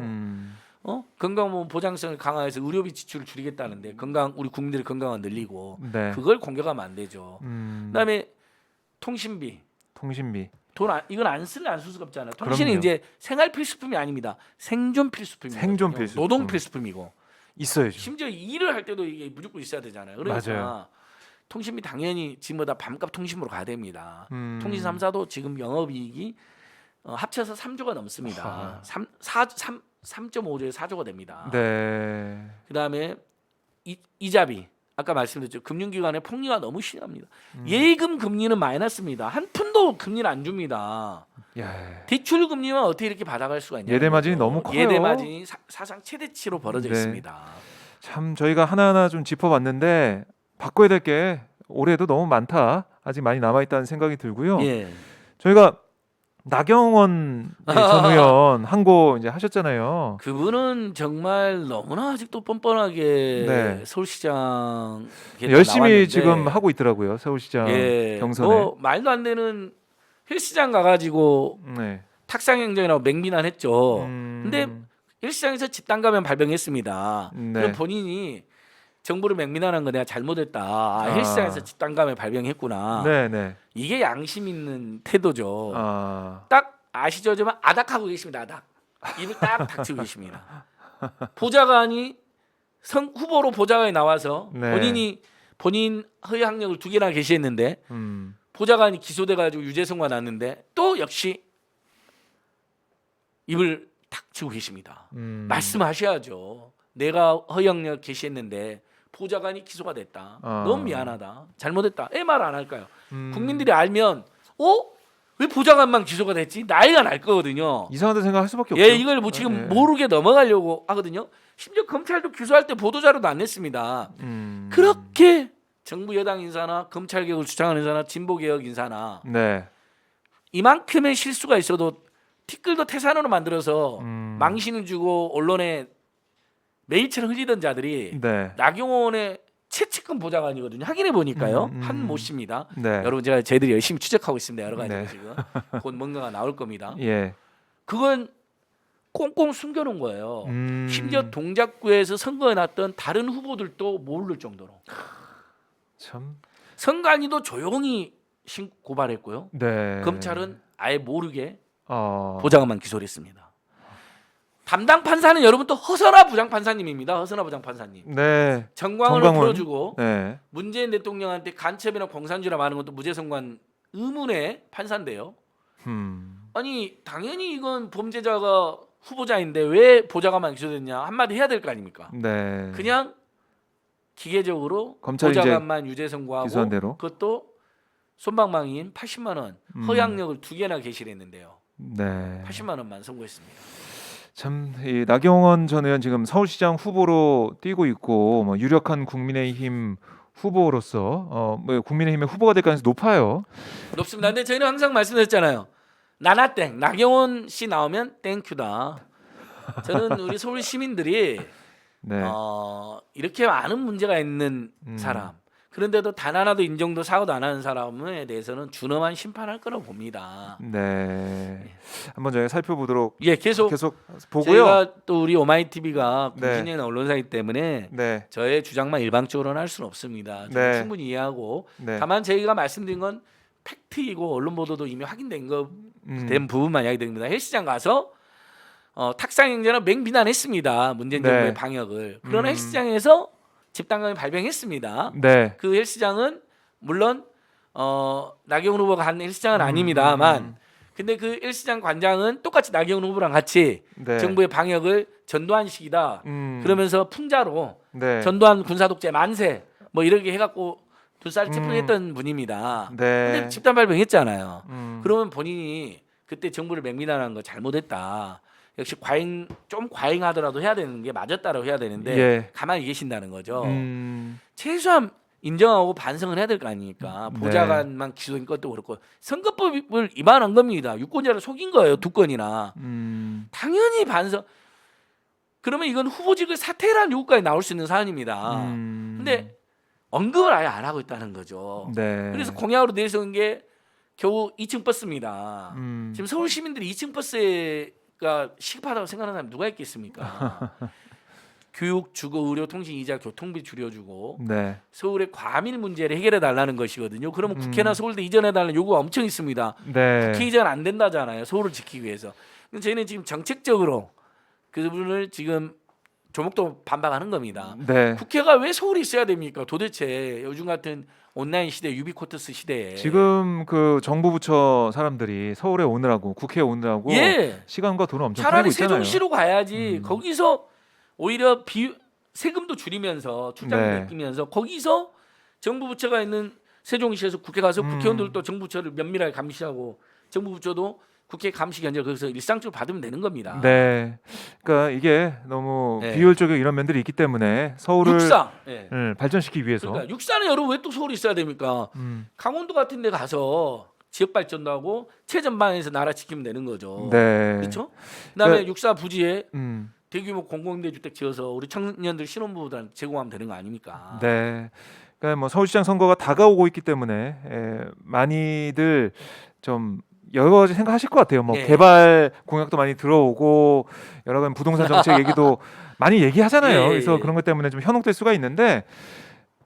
건강보험 보장성을 강화해서 의료비 지출을 줄이겠다는데 우리 국민들의 건강을 늘리고 네. 그걸 공격하면 안 되죠. 그다음에 통신비. 통신비. 이건 안 쓸 수가 없잖아요. 통신은 그럼요. 이제 생활 필수품이 아닙니다. 생존 필수품이고 생존 필수품. 노동 필수품이고 있어야죠. 심지어 일을 할 때도 이게 무조건 있어야 되잖아요. 그러니까 맞아요. 통신비 당연히 지금보다 반값 통신으로 가야 됩니다. 통신 3사도 지금 영업이익이 합쳐서 3조가 넘습니다. 3.5조에 4조가 됩니다. 네. 그다음에 이자비 아까 말씀드렸죠. 금융기관의 폭리가 너무 심합니다. 예금 금리는 마이너스입니다. 한 푼도 금리를 안 줍니다. 야. 대출 금리만 어떻게 이렇게 받아갈 수가 있냐? 예대 마진이 너무 커요. 예대 마진이 사상 최대치로 벌어져 네. 있습니다. 참 저희가 하나하나 좀 짚어봤는데 바꿔야 될 게 올해도 너무 많다. 아직 많이 남아 있다는 생각이 들고요. 예. 저희가 나경원 전 의원 항고 이제 하셨잖아요. 그분은 정말 너무나 아직도 뻔뻔하게 네. 서울시장 열심히 나왔는데, 지금 하고 있더라고요. 서울시장 예, 경선에. 뭐 말도 안 되는 헬스장 가가지고 네. 탁상행정이라고 맹비난했죠. 근데 근데 헬스장에서 집단 감염 발병했습니다. 네. 그럼 본인이 정부를 맹비난한 거 내가 잘못했다. 아, 헬스장에서 집단감을 발병했구나. 네, 네. 이게 양심 있는 태도죠. 아, 딱 아시죠? 좀 아닥하고 계십니다. 아닥. 입을 딱 닥치고 계십니다. 보좌관이 후보로 보좌관이 나와서 네. 본인 허위 학력을 2개나 게시했는데 보좌관이 기소돼가지고 유죄선고가 났는데 또 역시 입을 닥치고 계십니다. 말씀하셔야죠. 내가 허위 학력 게시했는데 보좌관이 기소가 됐다. 너무 미안하다. 잘못했다. 왜 말 안 할까요? 국민들이 알면 왜 보좌관만 기소가 됐지? 나이가 날 거거든요. 이상하다 생각할 수밖에 없죠. 예, 이걸 뭐 지금 모르게 넘어가려고 하거든요. 심지어 검찰도 기소할 때 보도자료도 안 냈습니다. 그렇게 정부 여당 인사나 검찰 개혁을 주장하는 인사나 진보 개혁 인사나 네. 이만큼의 실수가 있어도 티끌도 태산으로 만들어서 망신을 주고 언론에 매일처럼 흘리던 자들이 네. 나경원의 최측근 보좌관이거든요. 확인해 보니까요. 한 모 씨입니다. 네. 여러분 제가 저희들이 열심히 추적하고 있습니다. 여러 가지 네. 지금 곧 뭔가가 나올 겁니다. 예. 그건 꽁꽁 숨겨놓은 거예요. 심지어 동작구에서 선거에 났던 다른 후보들도 모를 정도로. 참. 선관위도 조용히 고발했고요. 네. 검찰은 아예 모르게 어. 보좌관만 기소를 했습니다. 담당 판사는 여러분 또 허선하 부장판사님입니다. 허선하 부장판사님. 네. 정광훈을 정광훈. 풀어주고 네. 문재인 대통령한테 간첩이나 공산주의나 많은 것도 무죄선고한 의문의 판사인데요. 아니 당연히 이건 범죄자가 후보자인데 왜 보좌관만 기소됐냐 한마디 해야 될 거 아닙니까? 네. 그냥 기계적으로 검찰이 보좌관만 유죄 선고하고 기소한 대로. 그것도 솜방망이인 80만 원 허위학력을 2개나 게시를 했는데요. 네. 80만 원만 선고했습니다. 참, 이 나경원 전 의원 지금 서울시장 후보로 뛰고 있고 뭐 유력한 국민의힘 후보로서 뭐 국민의힘의 후보가 될 가능성이 높아요. 높습니다. 근데 저희는 항상 말씀드렸잖아요. 나나땡 나경원 씨 나오면 땡큐다. 저는 우리 서울 시민들이 네. 이렇게 많은 문제가 있는 사람 그런데도 단 하나도 인정도 사과도 안 하는 사람에 대해서는 준엄한 심판할 거라고 봅니다. 네. 한번 저희가 살펴보도록 예, 계속 보고요. 저희가 또 우리 오마이TV가 네. 국민의 언론사이기 때문에 네. 저의 주장만 일방적으로는 할 수는 없습니다. 저는 네. 충분히 이해하고 네. 다만 저희가 말씀드린 건 팩트이고 언론 보도도 이미 확인된 된 부분만 이야기드립니다. 헬스장 가서 탁상 행정은 맹비난했습니다. 문재인 네. 정부의 방역을. 그러나 헬스장에서 집단감이 발병했습니다. 네. 그 헬스장은 물론 나경원 후보가 간 헬스장은 아닙니다만 근데 그 헬스장 관장은 똑같이 나경원 후보랑 같이 네. 정부의 방역을 전두환 식이다. 그러면서 풍자로 네. 전두환 군사독재 만세 뭐 이렇게 해갖고 둘살을 찌푸렸던 분입니다. 네. 근데 집단 발병했잖아요. 그러면 본인이 그때 정부를 맹비난한 거 잘못했다. 역시 좀 과잉하더라도 해야 되는 게 맞았다라고 해야 되는데 예. 가만히 계신다는 거죠. 최소한 인정하고 반성을 해야 될 거 아닙니까? 네. 보좌관만 기소인 것도 그렇고 선거법을 위반한 겁니다. 유권자를 속인 거예요. 2건이나. 당연히 반성. 그러면 이건 후보직을 사퇴라는 요구까지 나올 수 있는 사안입니다. 근데 언급을 아예 안 하고 있다는 거죠. 네. 그래서 공약으로 내세운 게 겨우 2층 버스입니다. 지금 서울 시민들이 2층 버스가 시급하다고 생각하는 사람 누가 있겠습니까? 교육, 주거, 의료, 통신, 이자, 교통비 줄여주고 네. 서울의 과밀 문제를 해결해 달라는 것이거든요. 그러면 국회나 서울대 이전해 달라는 요구가 엄청 있습니다. 네. 국회 이전 안 된다잖아요. 서울을 지키기 위해서. 근데 저희는 지금 정책적으로 그분을 지금 조목도 반박하는 겁니다. 네. 국회가 왜 서울에 있어야 됩니까? 도대체 요즘 같은 온라인 시대, 유비코트스 시대에 지금 그 정부 부처 사람들이 서울에 오느라고 국회에 오느라고 예. 시간과 돈을 엄청 차라리 팔고 있잖아요. 세종시로 가야지. 거기서 오히려 세금도 줄이면서 출장도 네. 아끼면서 거기서 정부 부처가 있는 세종시에서 국회 가서 국회의원들도 정부 부처를 면밀하게 감시하고 정부 부처도 국회 감시 견제를 거기서 일상적으로 받으면 되는 겁니다. 네. 그러니까 이게 너무 네. 비효율적인 이런 면들이 있기 때문에 서울을 육사. 예. 발전시키기 위해서 그러니까 육사는 여러분 왜 또 서울에 있어야 됩니까? 강원도 같은 데 가서 지역 발전도 하고 최전방에서 나라 지키면 되는 거죠. 네. 그렇죠? 그다음에 그러니까- 육사 부지에 대규모 대규모 공공임대주택 지어서 우리 청년들 신혼부부들한테 제공하면 되는 거 아닙니까? 네. 그러니까 뭐 서울시장 선거가 다가오고 있기 때문에 많이들 좀 여러 가지 생각하실 것 같아요. 뭐 예. 개발 공약도 많이 들어오고 여러 가지 부동산 정책 얘기도 많이 얘기하잖아요. 예, 예, 그래서 예. 그런 것 때문에 좀 현혹될 수가 있는데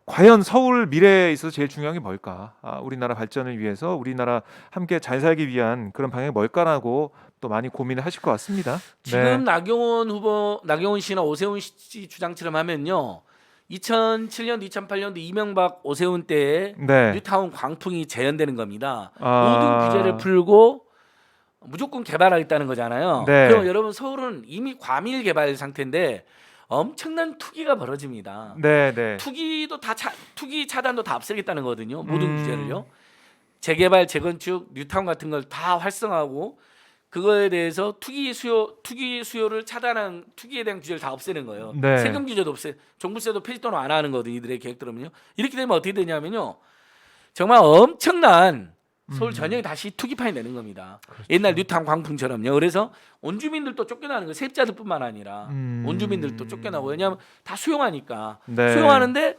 과연 서울 미래에 있어서 제일 중요한 게 뭘까? 우리나라 발전을 위해서 우리나라 함께 잘 살기 위한 그런 방향이 뭘까라고 또 많이 고민을 하실 것 같습니다. 지금 나경원 씨나 오세훈 씨 주장처럼 하면요. 2007년, 2008년도 이명박 오세훈 때에 네. 뉴타운 광풍이 재현되는 겁니다. 아. 모든 규제를 풀고 무조건 개발하겠다는 거잖아요. 네. 그럼 여러분 서울은 이미 과밀 개발 상태인데 엄청난 투기가 벌어집니다. 네, 네. 투기도 투기 차단도 다 없애겠다는 거거든요. 모든 규제를요. 재개발, 재건축, 뉴타운 같은 걸 다 활성화하고 그거에 대해서 투기 수요를 차단한 투기에 대한 규제를 다 없애는 거예요. 네. 세금 규제도 종부세도 폐지 또는 안 하는 거거든요. 이들의 계획대로는요. 이렇게 되면 어떻게 되냐면요. 정말 엄청난 서울 전역이 다시 투기판이 되는 겁니다. 그렇죠. 옛날 뉴타운 광풍처럼요. 그래서 온주민들도 쫓겨나는 거예요. 세입자들뿐만 아니라 온주민들도 쫓겨나고 왜냐하면 다 수용하니까 네. 수용하는데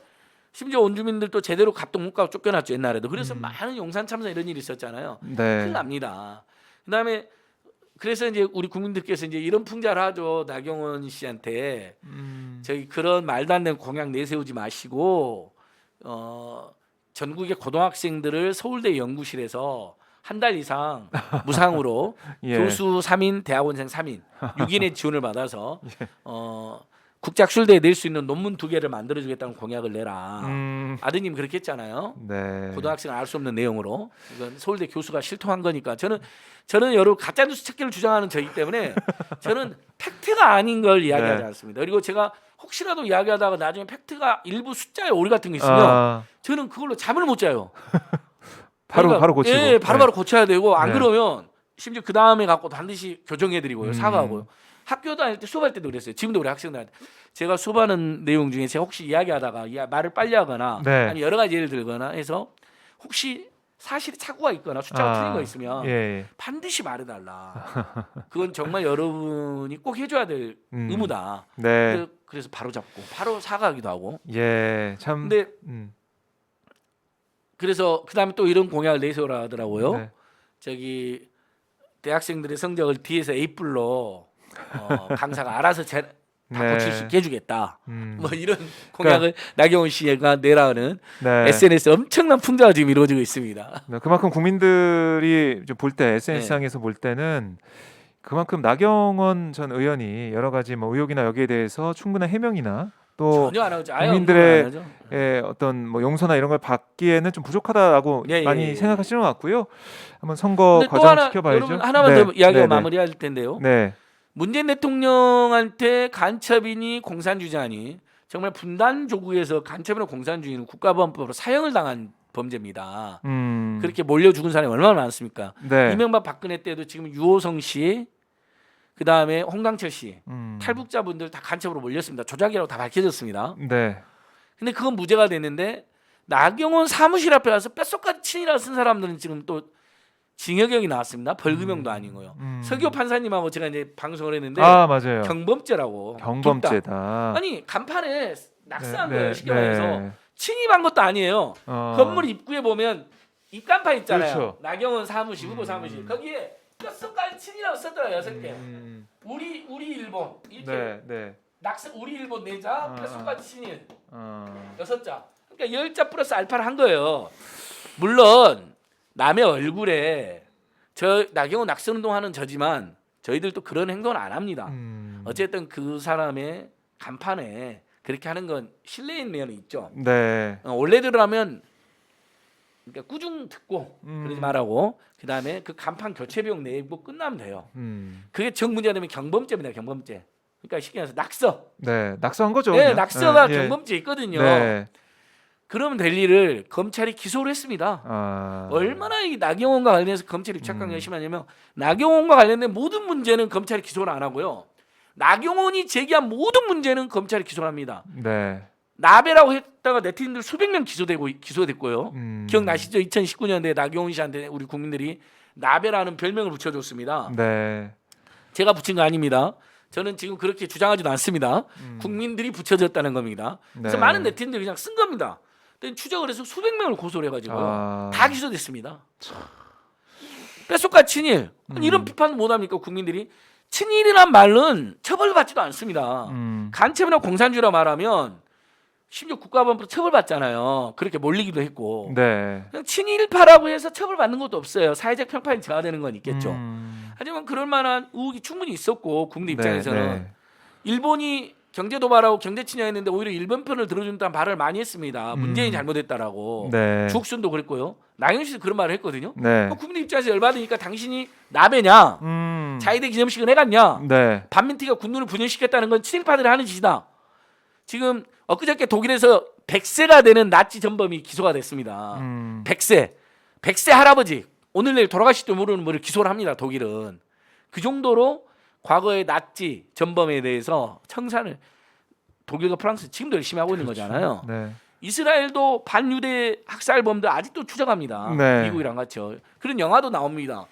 심지어 온주민들도 제대로 갑동 못 가고 쫓겨났죠 옛날에도. 그래서 많은 용산 참사 이런 일이 있었잖아요. 네. 큰일 납니다. 그다음에 그래서 이제 우리 국민들께서 이제 이런 풍자를 하죠. 나경원 씨한테 저희 그런 말도 안 되는 공약 내세우지 마시고 전국의 고등학생들을 서울대 연구실에서 한 달 이상 무상으로 예. 교수 3인, 대학원생 3인, 6인의 지원을 받아서 국제학술대에 낼 수 있는 논문 2개를 만들어주겠다는 공약을 내라. 아드님 그렇게 했잖아요. 네. 고등학생은 알 수 없는 내용으로 이건 서울대 교수가 실토한 거니까 저는 여러 가짜 뉴스 찾기를 주장하는 저이기 때문에 저는 팩트가 아닌 걸 이야기하지 네. 않습니다. 그리고 제가 혹시라도 이야기하다가 나중에 팩트가 일부 숫자에 오리 같은 게 있으면 저는 그걸로 잠을 못 자요. 바로 고치고. 예, 바로 고쳐야 되고 안 네. 그러면 심지어 그 다음에 갖고 반드시 교정해드리고요, 사과하고요. 학교 다닐 때 수업할 때도 그랬어요. 지금도 우리 학생들한테 제가 수업하는 내용 중에 제가 혹시 이야기하다가 말을 빨리 하거나 네. 아니 여러 가지 예를 들거나 해서 혹시 사실에 착오가 있거나 숫자가 틀린 거 있으면 예. 반드시 말해달라. 그건 정말 여러분이 꼭 해줘야 될 의무다. 네. 그래서 바로 잡고 바로 사과하기도 하고. 예. 참. 근데 그래서 그 다음에 또 이런 공약을 내세우라 하더라고요. 네. 저기 대학생들의 성적을 뒤에서 A+로 강사가 알아서 다 네. 고칠 수 있게 해주겠다. 뭐 이런 그러니까 공약을 나경원 씨가 내라는 네. SNS 엄청난 풍자가 지금 이루어지고 있습니다. 네, 그만큼 국민들이 볼 때 네. SNS상에서 볼 때는 그만큼 나경원 전 의원이 여러 가지 뭐 의혹이나 여기에 대해서 충분한 해명이나 또 전혀 안 하죠. 아예 국민들의 언급을 안 하죠. 어떤 뭐 용서나 이런 걸 받기에는 좀 부족하다라고 예, 예, 많이 예. 생각하시는 것 같고요. 한번 선거 근데 또 과정 하나 지켜봐야죠. 여러분 하나만 네. 더 이야기하고 네, 네. 마무리할 텐데요. 네. 문재인 대통령한테 간첩이니 공산주의자니 정말 분단 조국에서 간첩이나 공산주의는 국가보안법으로 사형을 당한 범죄입니다. 그렇게 몰려 죽은 사람이 얼마나 많습니까? 네. 이명박 박근혜 때도 지금 유호성 씨, 그 다음에 홍당철 씨, 탈북자분들 다 간첩으로 몰렸습니다. 조작이라고 다 밝혀졌습니다. 네. 근데 그건 무죄가 됐는데 나경원 사무실 앞에 가서 뼛속까지 친이라고 쓴 사람들은 지금 또 징역형이 나왔습니다. 벌금형도 아니고요. 서기호 판사님하고 제가 이제 방송을 했는데 맞아요. 경범죄라고. 경범죄다. 아니 간판에 낙서한 네, 거예요. 네, 쉽게 말해서 네. 침입한 것도 아니에요. 건물 입구에 보면 입간판 있잖아요. 그렇죠. 나경원 사무실, 후보 사무실. 거기에 뼛속까지 친이라고 썼더라고요. 6개. 우리 일본 이렇게 네, 네. 낙서 우리 일본 4자, 뼛속까지 친일 어. 6자. 그러니까 10자 플러스 알파를 한 거예요. 물론 남의 얼굴에 저 나경원 낙선운동하는 저지만 저희들도 그런 행동은 안 합니다. 어쨌든 그 사람의 간판에 그렇게 하는 건 실례인 면이 있죠. 네. 원래대로라면 그러니까 꾸중 듣고 그러지 말라고 그 다음에 그 간판 교체 비용 내고 끝나면 돼요. 그게 정 문제가 되면 경범죄입니다. 경범죄. 그러니까 쉽게 말해서 낙서. 네. 낙서한 거죠. 네, 그냥. 낙서가 예. 경범죄 있거든요. 네. 그러면 될 일을 검찰이 기소를 했습니다. 얼마나 이 나경원과 관련해서 검찰이 입착강이 심하냐면 나경원과 관련된 모든 문제는 검찰이 기소를 안 하고요. 나경원이 제기한 모든 문제는 검찰이 기소를 합니다. 네. 나베라고 했다가 네티즌들 수백 명 기소됐고요. 기억나시죠? 2019년도에 나경원 씨한테 우리 국민들이 나베라는 별명을 붙여줬습니다. 네. 제가 붙인 거 아닙니다. 저는 지금 그렇게 주장하지도 않습니다. 국민들이 붙여줬다는 겁니다. 그래서 네. 많은 네티즌들이 그냥 쓴 겁니다. 근데 추적을 해서 수백 명을 고소를 해가지고 다 기소됐습니다. 뼛속과 친일 이런 비판 못합니까 국민들이? 친일이란 말은 처벌받지도 않습니다. 간첩이나 공산주의라 말하면 심지어 국가범으로 처벌받잖아요. 그렇게 몰리기도 했고. 네. 그냥 친일파라고 해서 처벌받는 것도 없어요. 사회적 평판이 저하되는 건 있겠죠. 하지만 그럴 만한 의혹이 충분히 있었고 국내 입장에서는 네. 일본이 경제 도발하고 경제 침략했는데 오히려 일본 편을 들어준다는 발언을 많이 했습니다. 문재인이 잘못했다라고. 네. 주옥순도 그랬고요. 나경원 씨도 그런 말을 했거든요. 네. 국민 입장에서 열받으니까 당신이 나베냐 자위대 기념식을 해갔냐 네. 반민특위가 군군을 분열시켰다는 건 친일파들이 하는 짓이다. 지금 엊그저께 독일에서 100세가 되는 나치 전범이 기소가 됐습니다. 100세 할아버지 오늘 내일 돌아가실지도 모르는 분을 기소를 합니다. 독일은 그 정도로 과거의 나치 전범에 대해서 청산을 독일과 프랑스 지금도 열심히 하고 있는 거잖아요. 네. 이스라엘도 반유대 학살범들 아직도 추적합니다. 네. 미국이랑 같이요. 그런 영화도 나옵니다.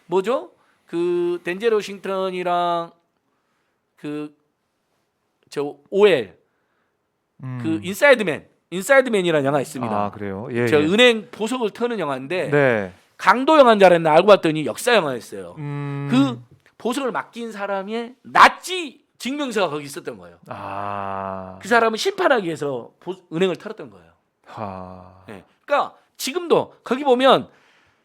뭐죠? 그 덴젤 워싱턴이랑 그 저 OL 그 인사이드맨이라는 영화 있습니다. 아, 그래요. 예. 저 예. 은행 보석을 터는 영화인데 네. 강도 영화인 줄 알았는데 알고 봤더니 역사 영화였어요. 음. 그 보석을 맡긴 사람의 나치 증명서가 거기 있었던 거예요. 아. 그 사람은 심판하기 위해서 은행을 털었던 거예요. 하. 네. 그러니까 지금도 거기 보면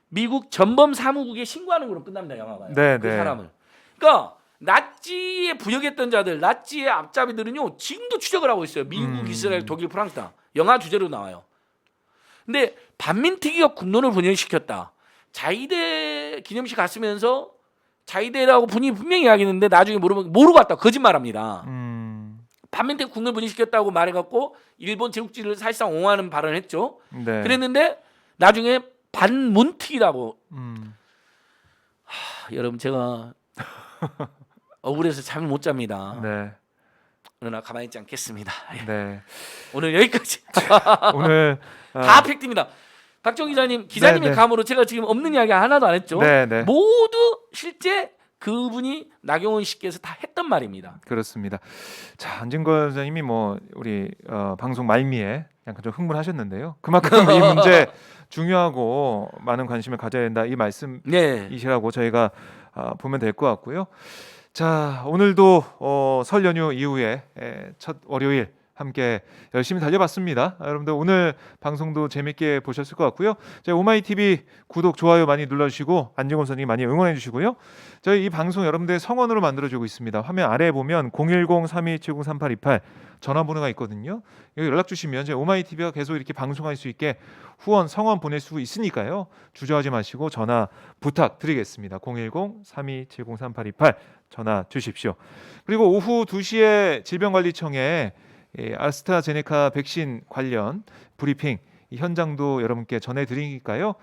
미국 전범 사무국에 신고하는 걸로 끝납니다. 영화가요. 네, 그 네. 사람을. 그러니까 나치에 부역했던 자들, 나치의 앞잡이들은요 지금도 추적을 하고 있어요. 미국, 이스라엘, 독일, 프랑스 다 영화 주제로 나와요. 근데 반민특위가 국론을 분열시켰다. 자위대 기념식 갔으면서 자위대라고 분명히 이야기했는데 나중에 모르고 갔다 거짓말합니다. 반민특위 국론을 분열시켰다고 말해갖고 일본 제국주의를 사실상 옹호하는 발언을 했죠. 네. 그랬는데 나중에 반문특위라고. 여러분 제가 억울해서 잠을 못 잡니다. 네. 그러나 가만히 있지 않겠습니다. 네. 오늘 여기까지. 오늘 다 팩트입니다. 박정 기자님의 네, 네. 감으로 제가 지금 없는 이야기 하나도 안 했죠. 네, 네. 모두 실제 그분이 나경원 씨께서 다 했던 말입니다. 그렇습니다. 자, 안진걸 선생님이 뭐 우리 방송 말미에 약간 좀 흥분하셨는데요. 그만큼 이 문제 중요하고 많은 관심을 가져야 된다 이 말씀이시라고 네. 저희가 보면 될 것 같고요. 자, 오늘도 설 연휴 이후에 첫 월요일 함께 열심히 달려봤습니다. 여러분들 오늘 방송도 재밌게 보셨을 것 같고요. 저희 오마이TV 구독, 좋아요 많이 눌러주시고 안진걸 선생님 많이 응원해 주시고요. 저희 이 방송 여러분들의 성원으로 만들어주고 있습니다. 화면 아래에 보면 010-3270-3828 전화번호가 있거든요. 여기 연락 주시면 저희 오마이TV가 계속 이렇게 방송할 수 있게 후원, 성원 보낼 수 있으니까요. 주저하지 마시고 전화 부탁드리겠습니다. 010-3270-3828 전화 주십시오. 그리고 오후 2시에 질병관리청에 아스트라제네카 백신 관련 브리핑 이 현장도 여러분께 전해드리니까요.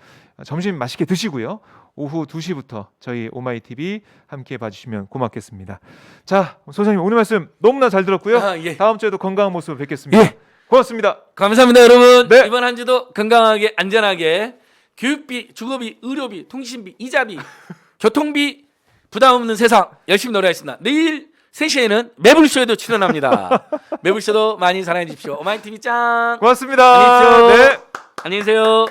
점심 맛있게 드시고요. 오후 2시부터 저희 오마이TV 함께 봐주시면 고맙겠습니다. 자, 소장님 오늘 말씀 너무나 잘 들었고요. 예. 다음 주에도 건강한 모습 뵙겠습니다. 예. 고맙습니다. 감사합니다, 여러분. 네. 이번 한 주도 건강하게 안전하게 교육비, 주거비, 의료비, 통신비, 이자비, 교통비 부담 없는 세상 열심히 노래하겠습니다. 내일 3시에는 매불쇼에도 출연합니다. 매불쇼도 많이 사랑해 주십시오. 오마이TV 짱. 고맙습니다. 안녕히 계세요. 네. 안녕히 계세요.